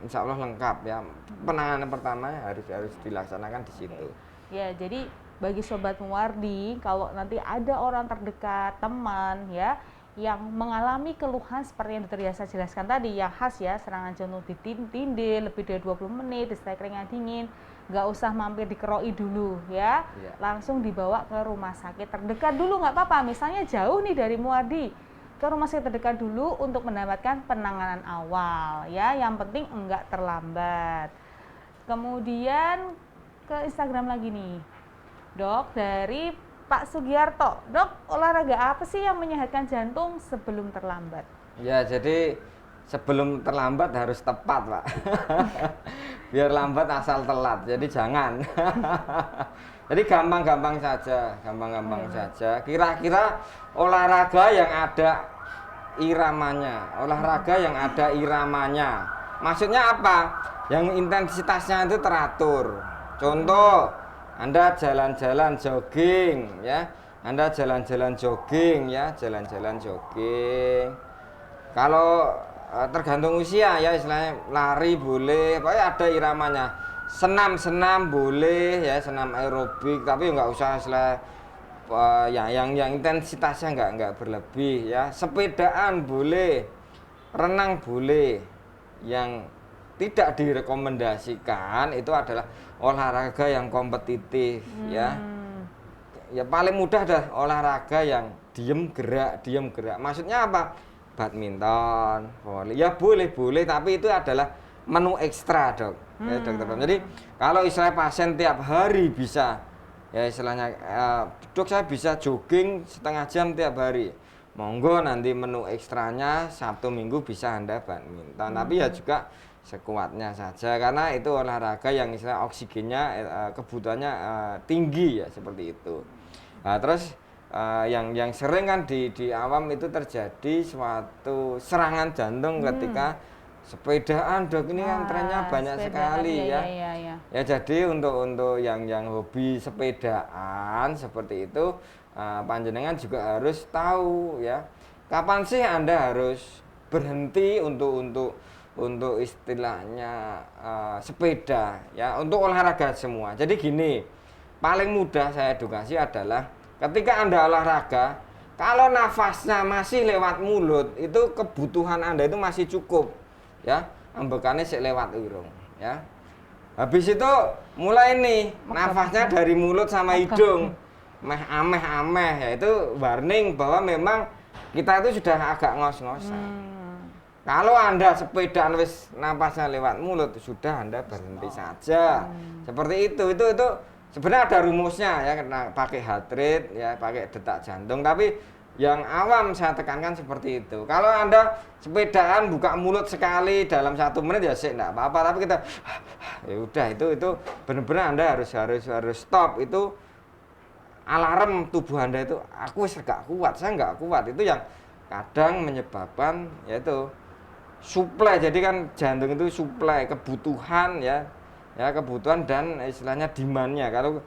insya Allah lengkap ya. Penanganan pertama harus dilaksanakan di situ. Ya, jadi bagi Sobat Muwardi, kalau nanti ada orang terdekat, teman ya, yang mengalami keluhan seperti yang Dr. Yasa jelaskan tadi, yang khas ya, serangan jantung ditindih lebih dari 20 menit, disertai keringat dingin, nggak usah mampir dikeroi dulu ya, langsung dibawa ke rumah sakit terdekat dulu, nggak apa-apa. Misalnya jauh nih dari Muwardi, ke rumah sakit terdekat dulu untuk mendapatkan penanganan awal ya, yang penting enggak terlambat. Kemudian ke Instagram lagi nih Dok, dari Pak Sugiarto. Dok, olahraga apa sih yang menyehatkan jantung sebelum terlambat? Ya, jadi sebelum terlambat harus tepat Pak. Biar lambat asal telat, jadi jangan. Jadi gampang-gampang saja, saja. Kira-kira olahraga yang ada iramanya. Maksudnya apa? Yang intensitasnya itu teratur. Contoh, Anda jalan-jalan jogging ya. Jalan-jalan jogging. Kalau tergantung usia ya, istilahnya lari boleh, pokoknya ada iramanya. Senam boleh ya, senam aerobik, tapi nggak usah istilah yang intensitasnya nggak berlebih ya. Sepedaan boleh, renang boleh. Yang tidak direkomendasikan itu adalah olahraga yang kompetitif ya. Ya paling mudah dah olahraga yang diem gerak. Maksudnya apa? Badminton, volley. Ya boleh, tapi itu adalah menu ekstra Dok. Ya Dokter Pram. Jadi kalau istilah pasien tiap hari bisa, ya istilahnya Dok saya bisa jogging setengah jam tiap hari. Monggo nanti menu ekstranya Sabtu Minggu bisa Anda badminton. Tapi ya juga sekuatnya saja, karena itu olahraga yang istilah oksigennya kebutuhannya tinggi ya, seperti itu. Nah, terus yang sering kan di awam itu terjadi suatu serangan jantung ketika sepedaan Dok, ini kan trennya banyak sekali ya. Ya jadi untuk yang hobi sepedaan seperti itu, panjenengan juga harus tahu ya, kapan sih Anda harus berhenti untuk istilahnya sepeda ya, untuk olahraga semua. Jadi gini, paling mudah saya edukasi adalah ketika Anda olahraga, kalau nafasnya masih lewat mulut, itu kebutuhan Anda itu masih cukup ya, ambekannya sik lewat irung ya. Habis itu mulai nih nafasnya dari mulut sama hidung ameh ya, itu warning bahwa memang kita itu sudah agak ngos-ngosan. Kalau Anda sepedaan wis nafasnya lewat mulut, sudah Anda berhenti saja. Seperti itu sebenarnya ada rumusnya ya, pakai heart rate ya, pakai detak jantung, tapi yang awam saya tekankan seperti itu. Kalau Anda sepedaan buka mulut sekali dalam 1 menit ya sih enggak apa-apa, tapi kita ya udah, itu benar-benar Anda harus stop. Itu alarm tubuh Anda itu, aku gak kuat, saya nggak kuat. Itu yang kadang menyebabkan yaitu suplai. Jadi kan jantung itu suplai kebutuhan ya, ya kebutuhan dan istilahnya demand-nya. Kalau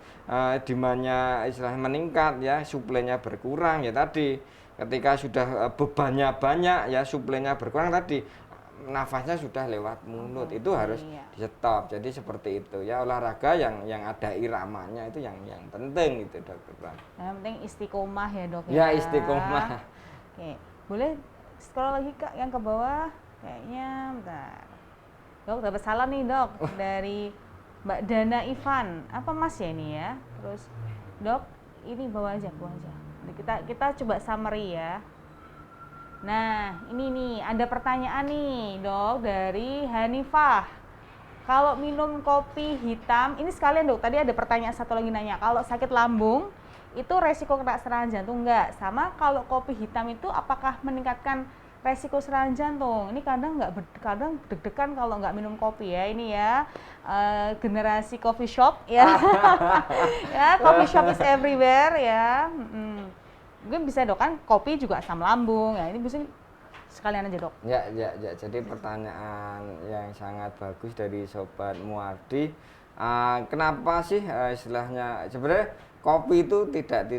demand-nya istilahnya meningkat ya, suplainya berkurang ya tadi. Ketika sudah bebannya banyak ya, suplainya berkurang tadi, nafasnya sudah lewat mulut. Itu harus di stop. Jadi seperti itu ya, olahraga yang ada iramanya itu yang penting itu Dokter Pram. Yang penting istiqomah ya Dok Ya, istiqomah. Oke, boleh scroll lagi Kak yang ke bawah. Kayaknya bentar. Dok, dapat salam nih Dok dari Mbak Dana Ivan. Apa Mas ya ini ya? Terus Dok, ini bawa aja. Kita coba summary ya. Nah, ini nih ada pertanyaan nih Dok dari Hanifah. Kalau minum kopi hitam, ini sekalian Dok, tadi ada pertanyaan satu lagi nanya, kalau sakit lambung itu resiko kena serangan jantung enggak? Sama kalau kopi hitam itu apakah meningkatkan resiko serangan jantung? Ini kadang deg-degan kalau nggak minum kopi ya, ini ya generasi coffee shop ya. Ya, coffee shop is everywhere ya. Mungkin bisa Dok, kan kopi juga asam lambung ya, ini bisa sekalian aja Dok. Ya, jadi pertanyaan yang sangat bagus dari Sobat Muardi. Kenapa sih istilahnya sebenarnya kopi itu tidak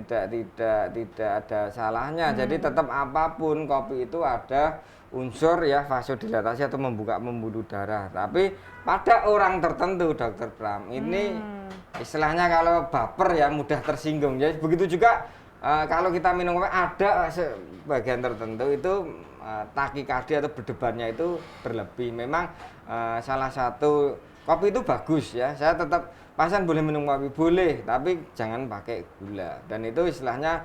ada salahnya. Jadi tetap apapun kopi itu ada unsur ya vasodilatasi atau membuka pembuluh darah. Tapi pada orang tertentu Dokter Pram ini istilahnya kalau baper ya mudah tersinggung. Jadi begitu juga kalau kita minum kopi ada sebagian tertentu itu takikardia atau berdebarnya itu berlebih. Memang salah satu kopi itu bagus ya. Saya tetap pasien boleh minum kopi boleh, tapi jangan pakai gula. Dan itu istilahnya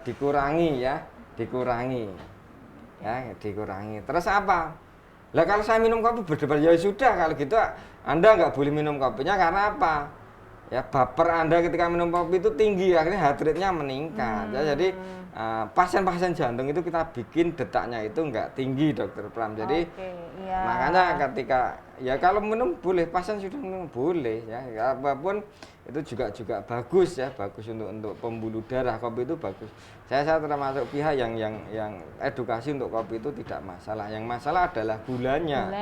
dikurangi ya, dikurangi. Terus apa? Lah kalau saya minum kopi berdebar ya sudah, kalau gitu Anda nggak boleh minum kopinya karena apa? Ya baper Anda ketika minum kopi itu tinggi, akhirnya heart rate-nya meningkat. Ya, jadi pasien-pasien jantung itu kita bikin detaknya itu enggak tinggi Dokter Pram. Jadi makanya ketika ya kalau minum boleh, pasien sudah minum boleh ya, apapun itu juga bagus ya, bagus untuk pembuluh darah. Kopi itu bagus. Saya termasuk pihak yang edukasi untuk kopi itu tidak masalah. Yang masalah adalah gulanya,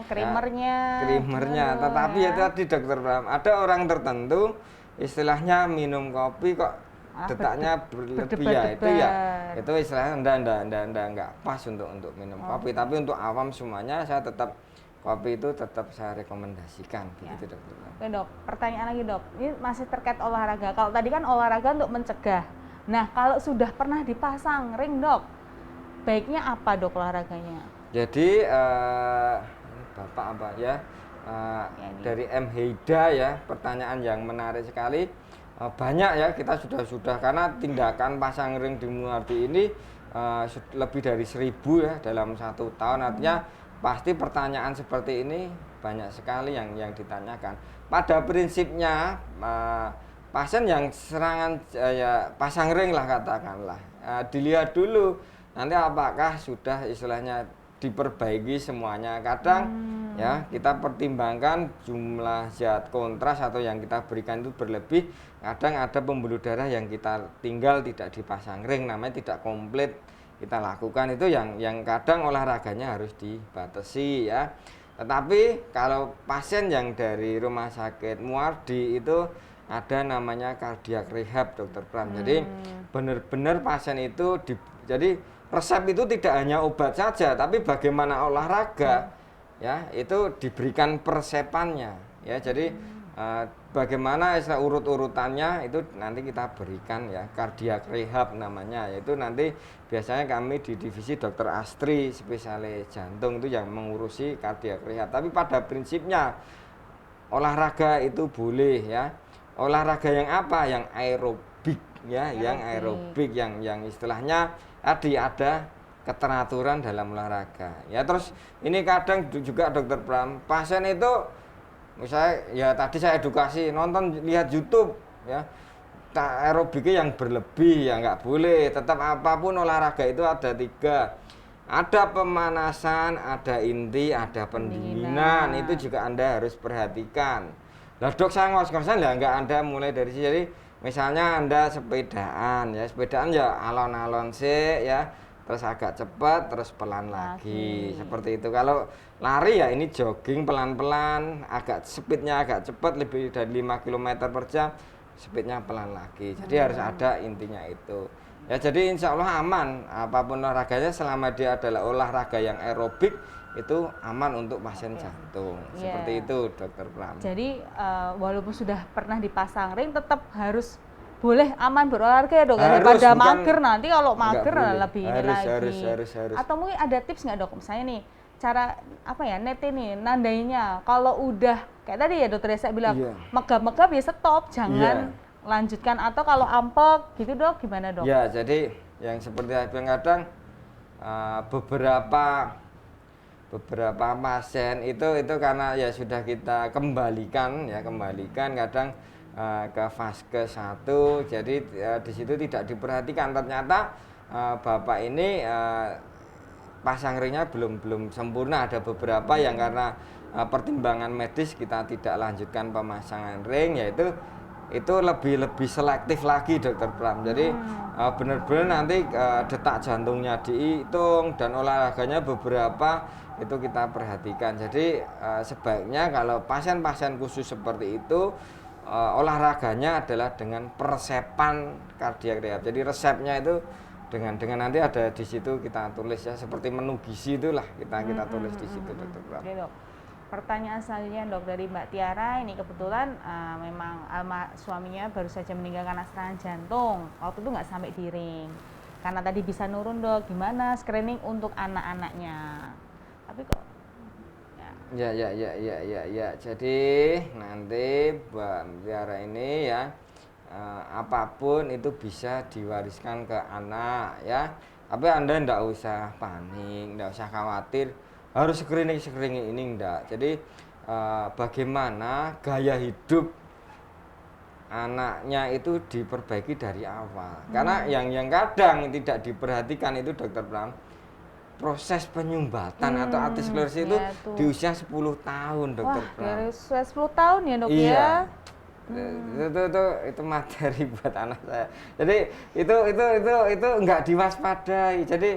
krimernya. Tetapi ya tadi Dokter Pram, ada orang tertentu istilahnya minum kopi kok detaknya berlebih ya, itu istilahnya anda nggak pas untuk minum kopi. Tapi untuk awam semuanya saya tetap kopi itu tetap saya rekomendasikan begitu Dokter. Oke Dok, pertanyaan lagi Dok, ini masih terkait olahraga. Kalau tadi kan olahraga untuk mencegah, nah kalau sudah pernah dipasang ring Dok, baiknya apa Dok olahraganya? Jadi Bapak apa ya, dari M. Heida ya, pertanyaan yang menarik sekali. Banyak ya kita sudah karena tindakan pasang ring di Muardi ini lebih dari 1000 ya dalam 1 tahun. Artinya pasti pertanyaan seperti ini banyak sekali yang ditanyakan. Pada prinsipnya pasien yang serangan ya pasang ring lah katakanlah, dilihat dulu nanti apakah sudah istilahnya diperbaiki semuanya. Kadang ya kita pertimbangkan jumlah zat kontras atau yang kita berikan itu berlebih. Kadang ada pembuluh darah yang kita tinggal tidak dipasang ring, namanya tidak komplit kita lakukan. Itu yang kadang olahraganya harus dibatasi ya. Tetapi kalau pasien yang dari rumah sakit Muardi itu ada namanya cardiac rehab Dokter Pram. Jadi benar-benar pasien itu jadi resep itu tidak hanya obat saja, tapi bagaimana olahraga ya itu diberikan persepannya ya. Jadi bagaimana istilah urut-urutannya itu nanti kita berikan ya, cardiac rehab namanya. Yaitu nanti biasanya kami di divisi Dokter Astri spesialis jantung itu yang mengurusi cardiac rehab. Tapi pada prinsipnya olahraga itu boleh ya. Olahraga yang apa? Yang aerobik ya, yang aerobik yang istilahnya tadi ada keteraturan dalam olahraga. Ya terus ini kadang juga Dokter Pram, pasien itu misalnya ya tadi saya edukasi nonton lihat YouTube ya, aerobiknya yang berlebih ya nggak boleh. Tetap apapun olahraga itu ada 3, ada pemanasan, ada inti, ada pendinginan. Itu juga Anda harus perhatikan. Lah Dok, saya ngos-ngosan lah nggak Anda mulai dari sini. Jadi misalnya Anda sepedaan ya, sepedaan ya alon-alon sih ya, terus agak cepat, terus pelan lagi. Seperti itu. Kalau lari ya ini jogging pelan-pelan, agak speednya agak cepat, lebih dari 5 km per jam, speednya pelan lagi. Jadi harus ada intinya itu. Ya jadi insya Allah aman, apapun olahraganya selama dia adalah olahraga yang aerobik, itu aman untuk pasien jantung. Seperti itu Dokter Pram. Jadi walaupun sudah pernah dipasang ring, tetap harus boleh aman berolahraga ya dok, daripada mager nanti kalau mager lebih ini lagi. Harus. Atau mungkin ada tips nggak dok, misalnya nih cara apa ya nete nih nandainya kalau udah kayak tadi ya dokter saya bilang megap-megap ya stop, jangan lanjutkan, atau kalau ampek gitu dok gimana dok? Ya jadi yang seperti saya bilang kadang beberapa pasien itu karena ya sudah kita kembalikan kadang ke vaskes 1, jadi di situ tidak diperhatikan, ternyata bapak ini pasang ringnya belum sempurna, ada beberapa yang karena pertimbangan medis kita tidak lanjutkan pemasangan ring, yaitu itu lebih selektif lagi Dokter Pram. Jadi benar-benar nanti detak jantungnya dihitung dan olahraganya beberapa itu kita perhatikan. Jadi sebaiknya kalau pasien-pasien khusus seperti itu olahraganya adalah dengan persepan kardiak rehab. Jadi resepnya itu dengan nanti ada di situ kita tulis ya, seperti menu gizi itulah kita tulis di situ Dokter Pram. Oke dok. Pertanyaan selanjutnya dok dari Mbak Tiara, ini kebetulan memang suaminya baru saja meninggal karena serangan jantung. Waktu itu nggak sampai di ring. Karena tadi bisa nurun dok, gimana screening untuk anak-anaknya? Tapi kok Ya. Jadi nanti Mbak Tiara ini ya apapun itu bisa diwariskan ke anak ya. Tapi Anda enggak usah panik, enggak usah khawatir harus screening ini enggak. Jadi bagaimana gaya hidup anaknya itu diperbaiki dari awal. Karena yang kadang tidak diperhatikan itu Dokter Pram, proses penyumbatan atau aterosklerosis itu di usia 10 tahun Dokter Pram. Dari usia 10 tahun ya dok ya? Itu materi buat anak saya. Jadi itu nggak diwaspadai. Jadi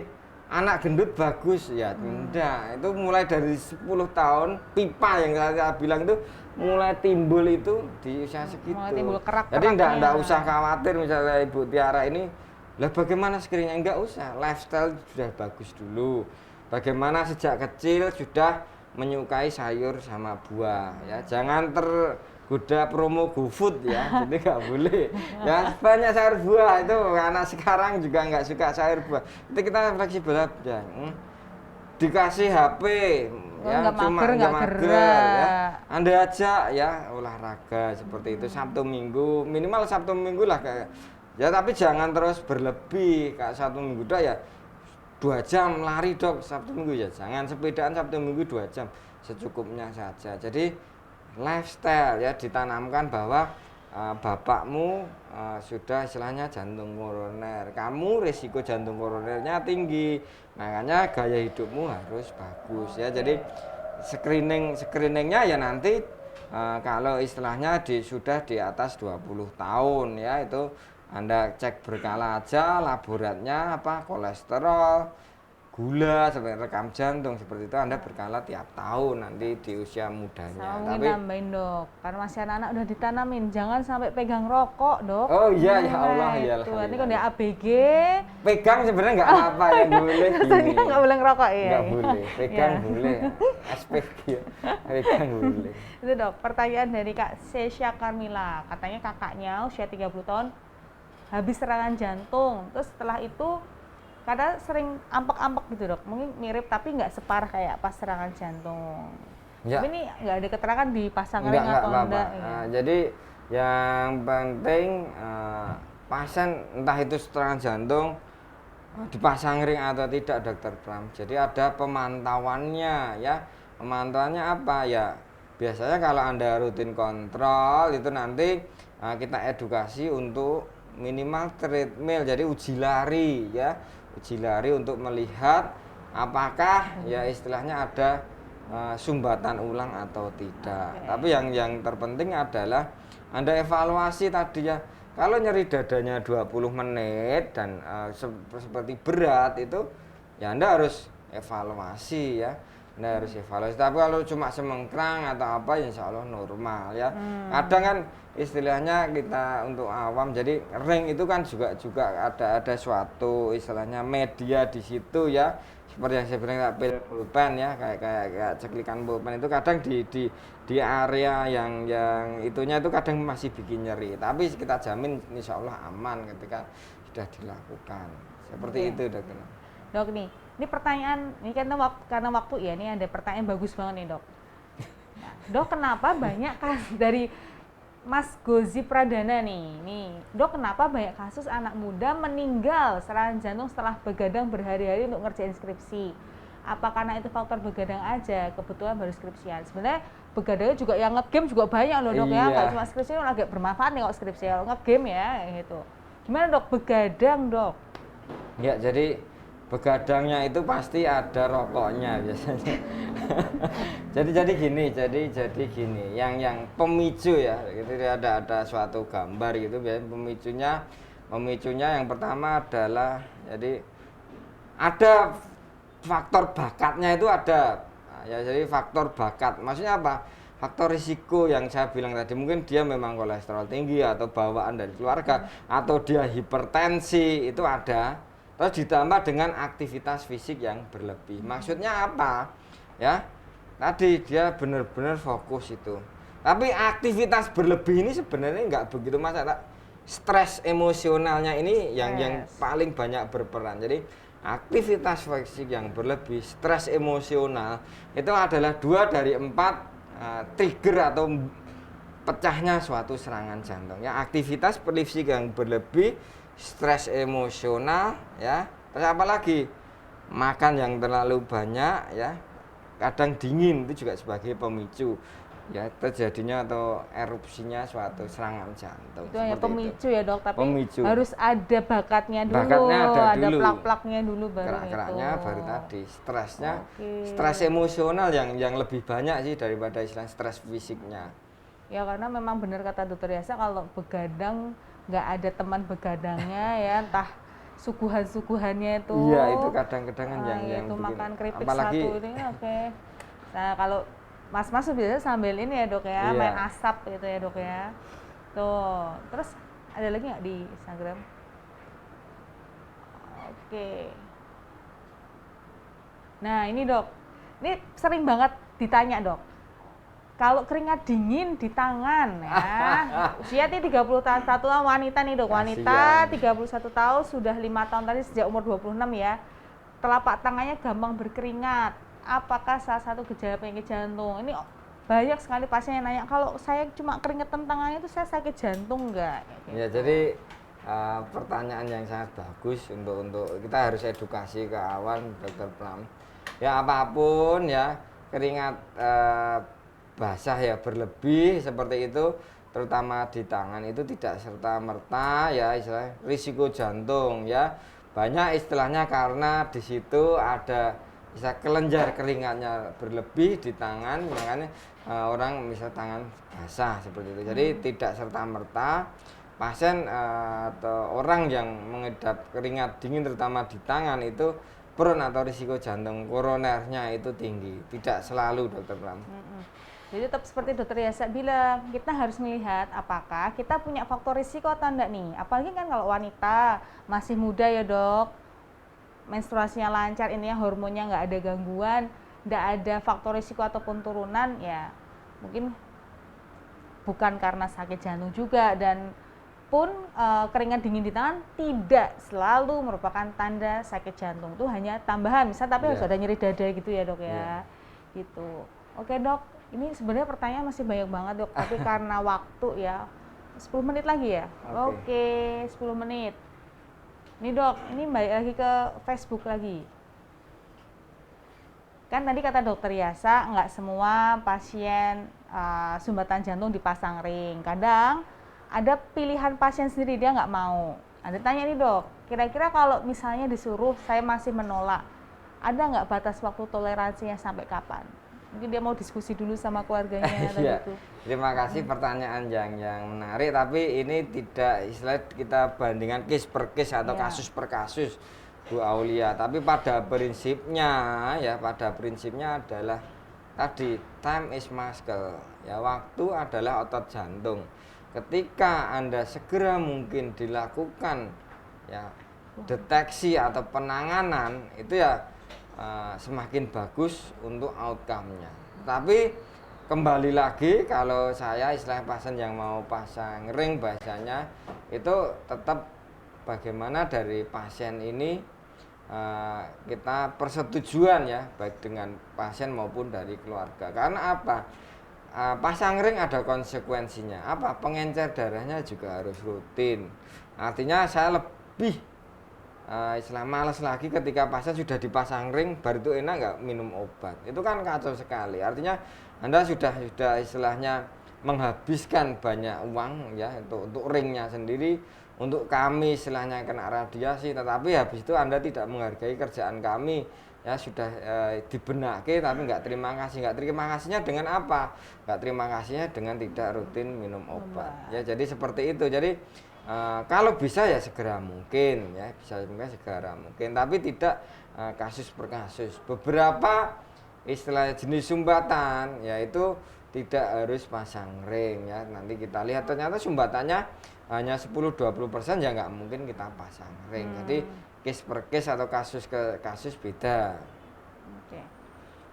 anak gendut bagus ya, enggak. Itu mulai dari 10 tahun pipa yang saya bilang itu mulai timbul itu di usia segitu. Mulai timbul kerak-keraknya. Jadi enggak usah khawatir misalnya Ibu Tiara ini, lah bagaimana screeningnya? Enggak usah, lifestyle sudah bagus dulu. Bagaimana sejak kecil sudah menyukai sayur sama buah ya. Jangan tergoda promo GoFood ya. Jadi nggak boleh. Ya banyak sayur buah itu anak sekarang juga nggak suka sayur buah. Itu kita fleksibel aja. Dikasih HP ya cuma nggak mager ya. Anda ajak ya olahraga seperti itu Sabtu Minggu, minimal Sabtu Minggu lah kayak. Ya tapi jangan terus berlebih, Kak. Sabtu Minggu dah ya 2 jam lari dok Sabtu Minggu ya. Jangan sepedaan Sabtu Minggu 2 jam, secukupnya saja. Jadi lifestyle ya ditanamkan bahwa bapakmu sudah istilahnya jantung koroner. Kamu risiko jantung koronernya tinggi. Makanya gaya hidupmu harus bagus ya. Jadi screeningnya ya nanti kalau istilahnya sudah di atas 20 tahun ya, itu Anda cek berkala aja laboratnya apa, kolesterol, gula, sampai rekam jantung seperti itu Anda berkala tiap tahun nanti di usia mudanya. Tapi nambahin dok, karena masih anak-anak udah ditanamin jangan sampai pegang rokok dok. Oh iya ya Allah ya. Ini kalau dia ABG pegang sebenarnya nggak apa-apa yang boleh. Rasanya nggak boleh ngerokok ya. Nggak boleh, pegang boleh. SPG ya, pegang boleh. Itu dok, pertanyaan dari Kak Sesha Carmila, katanya kakaknya usia 30 tahun habis serangan jantung, terus setelah itu kadang sering ampek-ampek gitu dok, mungkin mirip tapi nggak separah kayak pas serangan jantung. Ya. Tapi ini nggak ada keterangan di pasang ring atau enggak. Jadi yang penting pasien entah itu serangan jantung dipasang ring atau tidak Dokter Pram. Jadi ada pemantauannya ya. Pemantauannya apa ya? Biasanya kalau Anda rutin kontrol itu nanti kita edukasi untuk minimal treadmill, jadi uji lari ya, uji lari untuk melihat apakah ya istilahnya ada sumbatan ulang atau tidak. Tapi yang terpenting adalah Anda evaluasi tadi ya, Kalau nyeri dadanya 20 menit dan seperti berat itu, ya Anda harus evaluasi ya. Anda harus evaluasi. Tapi kalau cuma semengkrang atau apa, ya insya Allah normal ya. Kadang kan istilahnya kita untuk awam, jadi ring itu kan juga ada suatu istilahnya media di situ ya. Seperti yang saya bilang pulpen ya, kayak ceklikan pulpen itu kadang di area yang itunya itu kadang masih bikin nyeri, tapi kita jamin insya Allah aman ketika sudah dilakukan seperti itu dokter. Dok ini pertanyaan ini karena waktu ya, ini ada pertanyaan bagus banget nih dok. Nah, dok kenapa banyak dari Mas Gozi Pradana nih dok, kenapa banyak kasus anak muda meninggal serangan jantung setelah begadang berhari-hari untuk ngerjain skripsi? Apa karena itu faktor begadang aja, kebetulan baru skripsian? Sebenarnya begadangnya juga yang ngegame juga banyak loh dok ya, nggak cuma skripsi, agak bermanfaat nih kalau skripsi, kalau ngegame ya gitu. Gimana dok begadang dok? Ya jadi begadangnya itu pasti ada rokoknya biasanya. jadi gini, yang pemicu ya, gitu ada suatu gambar gitu, biasanya pemicunya yang pertama adalah jadi ada faktor bakatnya itu ada. Nah, ya jadi faktor bakat, maksudnya apa? Faktor risiko yang saya bilang tadi, mungkin dia memang kolesterol tinggi atau bawaan dari keluarga atau dia hipertensi itu ada. Terus ditambah dengan aktivitas fisik yang berlebih. Maksudnya apa? Ya, tadi dia benar-benar fokus itu. Tapi aktivitas berlebih ini sebenarnya nggak begitu masalah. Stres emosionalnya ini yang paling banyak berperan. Jadi aktivitas fisik yang berlebih, stres emosional itu adalah 2 dari 4 trigger atau pecahnya suatu serangan jantung. Ya, aktivitas fisik yang berlebih, stres emosional ya, terus apa lagi, makan yang terlalu banyak ya, kadang dingin itu juga sebagai pemicu ya terjadinya atau erupsinya suatu serangan jantung. Itu hanya pemicu ya dok, tapi pemicu. Harus ada bakatnya dulu, ada plak-plaknya dulu baru kerak-keraknya baru tadi, stresnya. Stres emosional yang lebih banyak sih daripada istilah stres fisiknya. Ya karena memang benar kata dokter Yasa, kalau begadang nggak ada teman begadangnya ya, entah suguhan-suguhannya itu. Iya, itu kadang-kadang yang itu bikin, makan keripik apalagi, satu ini oke. Nah kalau mas-mas biasanya sambil ini ya dok ya, main asap gitu ya dok ya. Tuh, terus ada lagi nggak di Instagram? Oke. Nah ini dok, ini sering banget ditanya dok, kalau keringat dingin di tangan ya, usia 31 tahun, wanita nih dok, wanita 31 tahun, sudah 5 tahun tadi sejak umur 26 ya, telapak tangannya gampang berkeringat, apakah salah satu gejala penyakit jantung? Ini banyak sekali pasien yang nanya, kalau saya cuma keringetan tangannya itu saya sakit jantung nggak? Gitu. Ya jadi pertanyaan yang sangat bagus untuk kita harus edukasi ke awal dokter Pram. Ya apapun ya, keringat basah ya berlebih seperti itu, terutama di tangan itu tidak serta-merta ya istilah risiko jantung ya. Banyak istilahnya karena di situ ada bisa kelenjar keringatnya berlebih di tangan, makanya orang misal tangan basah seperti itu. Jadi tidak serta-merta pasien atau orang yang mengidap keringat dingin terutama di tangan itu prone atau risiko jantung koronernya itu tinggi. Tidak selalu dokter Pram. Jadi tetap seperti dokter Yasa bilang, kita harus melihat apakah kita punya faktor risiko atau enggak nih. Apalagi kan kalau wanita masih muda ya dok, menstruasinya lancar, ini ya hormonnya nggak ada gangguan, nggak ada faktor risiko ataupun turunan, ya mungkin bukan karena sakit jantung juga. Dan pun keringat dingin di tangan tidak selalu merupakan tanda sakit jantung, itu hanya tambahan misal, tapi harus ada nyeri dada gitu ya dok ya. Gitu. Oke dok, ini sebenarnya pertanyaan masih banyak banget dok, tapi karena waktu ya 10 menit lagi ya. Oke, 10 menit. Nih dok, ini balik lagi ke Facebook lagi. Kan tadi kata dokter Yasa, nggak semua pasien sumbatan jantung dipasang ring. Kadang ada pilihan pasien sendiri, dia nggak mau. Ada tanya nih dok, kira-kira kalau misalnya disuruh saya masih menolak, ada nggak batas waktu toleransinya sampai kapan? Mungkin dia mau diskusi dulu sama keluarganya tadi Iya. itu. Terima kasih pertanyaan yang menarik, tapi ini tidak istilah kita bandingkan case per case atau Iya. kasus per kasus, Bu Aulia. Tapi pada prinsipnya adalah tadi time is muscle. Ya, waktu adalah otot jantung. Ketika Anda segera mungkin dilakukan ya deteksi atau penanganan itu ya semakin bagus untuk outcome-nya. Tapi kembali lagi kalau saya istilah pasien yang mau pasang ring bahasanya itu tetap bagaimana dari pasien ini kita persetujuan ya baik dengan pasien maupun dari keluarga. Karena apa? Pasang ring ada konsekuensinya. Apa? Pengencer darahnya juga harus rutin. Artinya saya lebih istilah malas lagi ketika pasien sudah dipasang ring baru itu enak nggak minum obat, itu kan kacau sekali. Artinya Anda sudah istilahnya menghabiskan banyak uang ya untuk ringnya sendiri, untuk kami istilahnya kena radiasi, tetapi habis itu Anda tidak menghargai kerjaan kami ya, sudah dibenaki tapi nggak terima kasihnya dengan apa? Nggak terima kasihnya dengan tidak rutin minum obat ya. Jadi seperti itu. Jadi kalau bisa ya segera mungkin ya, segera mungkin, tapi tidak kasus per kasus. Beberapa istilah jenis sumbatan yaitu tidak harus pasang ring ya. Nanti kita lihat ternyata sumbatannya hanya 10-20% ya nggak mungkin kita pasang ring. Jadi case per case atau kasus ke kasus beda. Oke.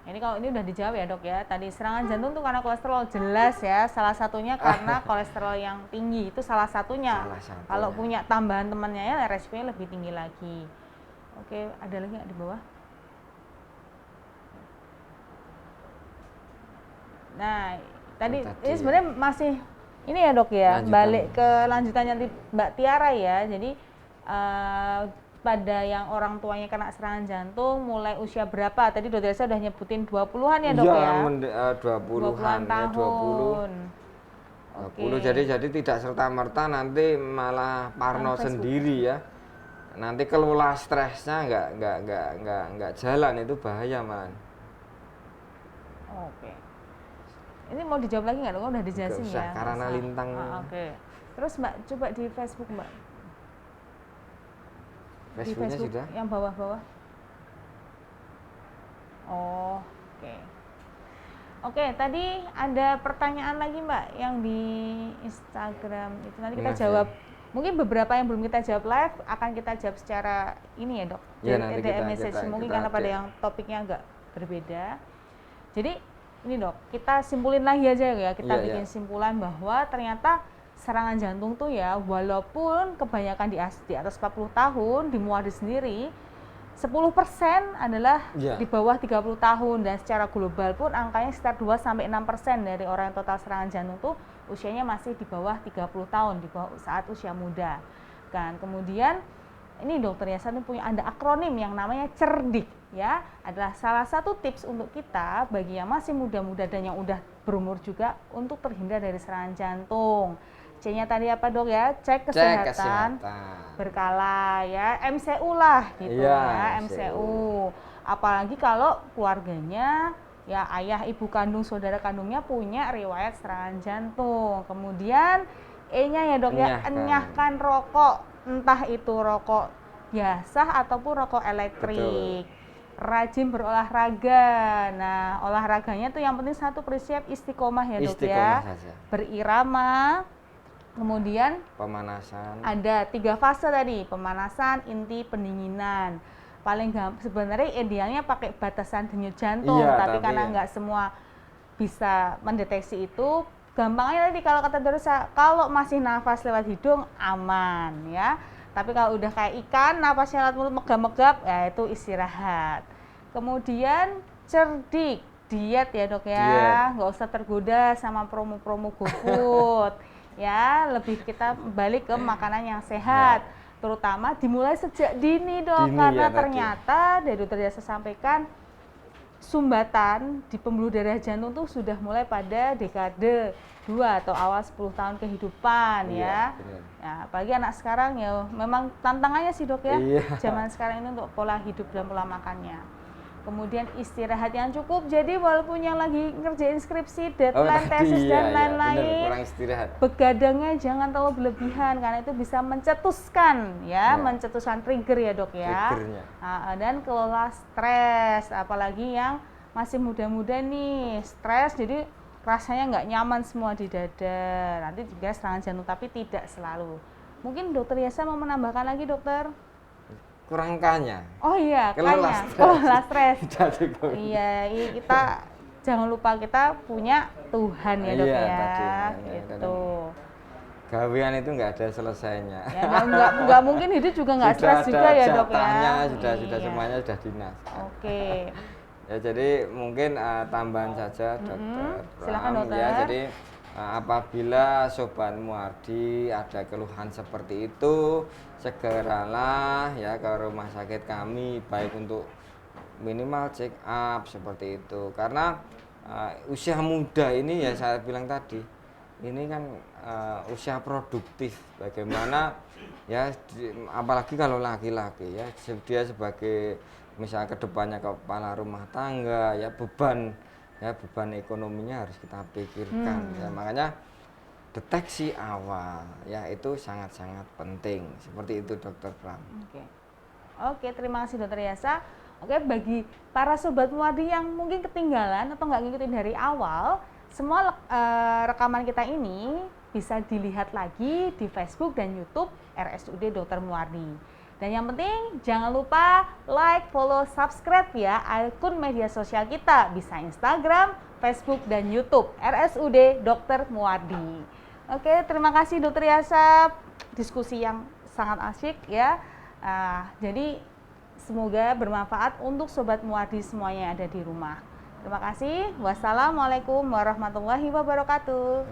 Ini kalau ini udah dijawab ya dok ya. Tadi serangan jantung tuh karena kolesterol, jelas ya. Salah satunya karena kolesterol yang tinggi, itu salah satunya. Kalau punya tambahan temannya ya resikonya lebih tinggi lagi. Oke, ada lagi nggak di bawah? Nah, tadi ini sebenarnya masih ini ya dok ya. Balik ke lanjutannya Mbak Tiara ya. Jadi pada yang orang tuanya kena serangan jantung mulai usia berapa? Tadi dokter saya udah nyebutin 20-an ya dok ya? 20-an tahun. Ya, 20. Jadi tidak serta-merta nanti malah parno sendiri ya. Nanti kelola stresnya nggak jalan, itu bahaya malah. Oke. Ini mau dijawab lagi nggak dok? Udah dijelasin ya? Karena lintang. Oke. Terus Mbak coba di Facebook Mbak. Di Facebook sudah? Yang bawah-bawah. Oh, oke. Oke, tadi ada pertanyaan lagi Mbak yang di Instagram itu nanti kita jawab. Mungkin beberapa yang belum kita jawab live akan kita jawab secara ini ya dok. Ya, dari DM message mungkin karena pada yang topiknya agak berbeda. Jadi ini dok, kita simpulin lagi aja ya. Kita bikin simpulan bahwa ternyata serangan jantung tuh ya, walaupun kebanyakan di atas 40 tahun di Muardi sendiri 10% adalah di bawah 30 tahun, dan secara global pun angkanya sekitar 2-6% dari orang yang total serangan jantung tuh usianya masih di bawah 30 tahun, di bawah saat usia muda kan. Kemudian ini dokter Yasan punya ada akronim yang namanya CERDIK ya, adalah salah satu tips untuk kita bagi yang masih muda-muda dan yang udah berumur juga untuk terhindar dari serangan jantung. C-nya tadi apa dok ya? Cek kesehatan berkala ya, MCU lah gitu ya, MCU. Apalagi kalau keluarganya ya ayah, ibu kandung, saudara kandungnya punya riwayat serangan jantung. Kemudian E-nya ya dok ya, enyahkan rokok, entah itu rokok biasa ataupun rokok elektrik. Rajin berolahraga. Nah, olahraganya tuh yang penting satu prinsip istiqomah ya dok ya. Berirama. Kemudian pemanasan. Ada 3 fase tadi, pemanasan, inti, pendinginan. Paling sebenarnya idealnya pakai batasan denyut jantung, tapi karena nggak semua bisa mendeteksi itu, gampangnya tadi kalau kata dokter kalau masih nafas lewat hidung aman ya. Tapi kalau udah kayak ikan, nafasnya lewat mulut megap-megap, ya itu istirahat. Kemudian cerdik, diet ya dok ya, nggak usah tergoda sama promo-promo GoFood. Ya, lebih kita balik ke makanan yang sehat, terutama dimulai sejak dini dok, karena ternyata dari dokter Jasa sampaikan sumbatan di pembuluh darah jantung tuh sudah mulai pada dekade 2 atau awal 10 tahun kehidupan ya. Nah, apalagi anak sekarang ya memang tantangannya sih dok ya, zaman sekarang ini untuk pola hidup dan pola makannya. kemudian istirahat yang cukup. Jadi walaupun yang lagi ngerjain skripsi, deadline, tadi, tesis dan iya, lain-lain, bener, kurang istirahat. begadangnya jangan terlalu berlebihan karena itu bisa mencetuskan Ya. mencetuskan trigger ya dok ya. Triggernya. Dan kelola stres, apalagi yang masih muda-muda nih, stres jadi rasanya nggak nyaman semua di dada, nanti juga serangan jantung, tapi tidak selalu. Mungkin dokter Yasa mau menambahkan lagi dokter? Kurang kanya. Oh iya, Kelola kayaknya kelola stres. Sudah cukup. Iya, kita jangan lupa kita punya Tuhan ya dok Iya, ya, tadi, gitu. Gawean itu nggak ada selesainya. Ya, nggak mungkin hidup juga nggak stres juga ya dok ya. Sudah Iya. semuanya sudah dinas. Oke. Ya jadi mungkin tambahan saja dokter. Silakan, Pram. dokter. Ya jadi apabila Sobat Muardi ada keluhan seperti itu, segeralah ya ke rumah sakit kami, baik untuk minimal check up seperti itu. Karena usia muda ini ya saya bilang tadi, ini kan usia produktif. Bagaimana ya apalagi kalau laki-laki ya, dia sebagai misalnya kedepannya kepala rumah tangga ya, beban ekonominya harus kita pikirkan ya. Makanya deteksi awal ya itu sangat-sangat penting, seperti itu dokter Pram. Oke, terima kasih dokter Yasa. Oke, bagi para sobat Muardi yang mungkin ketinggalan atau nggak ngikutin dari awal, semua rekaman kita ini bisa dilihat lagi di Facebook dan YouTube RSUD Dr. Muardi. Dan yang penting jangan lupa like, follow, subscribe ya akun media sosial kita, bisa Instagram, Facebook, dan YouTube RSUD Dr. Muardi. Oke, terima kasih dokter Yasa, diskusi yang sangat asyik ya. Jadi semoga bermanfaat untuk sobat Muardi semuanya yang ada di rumah. Terima kasih. Wassalamualaikum warahmatullahi wabarakatuh.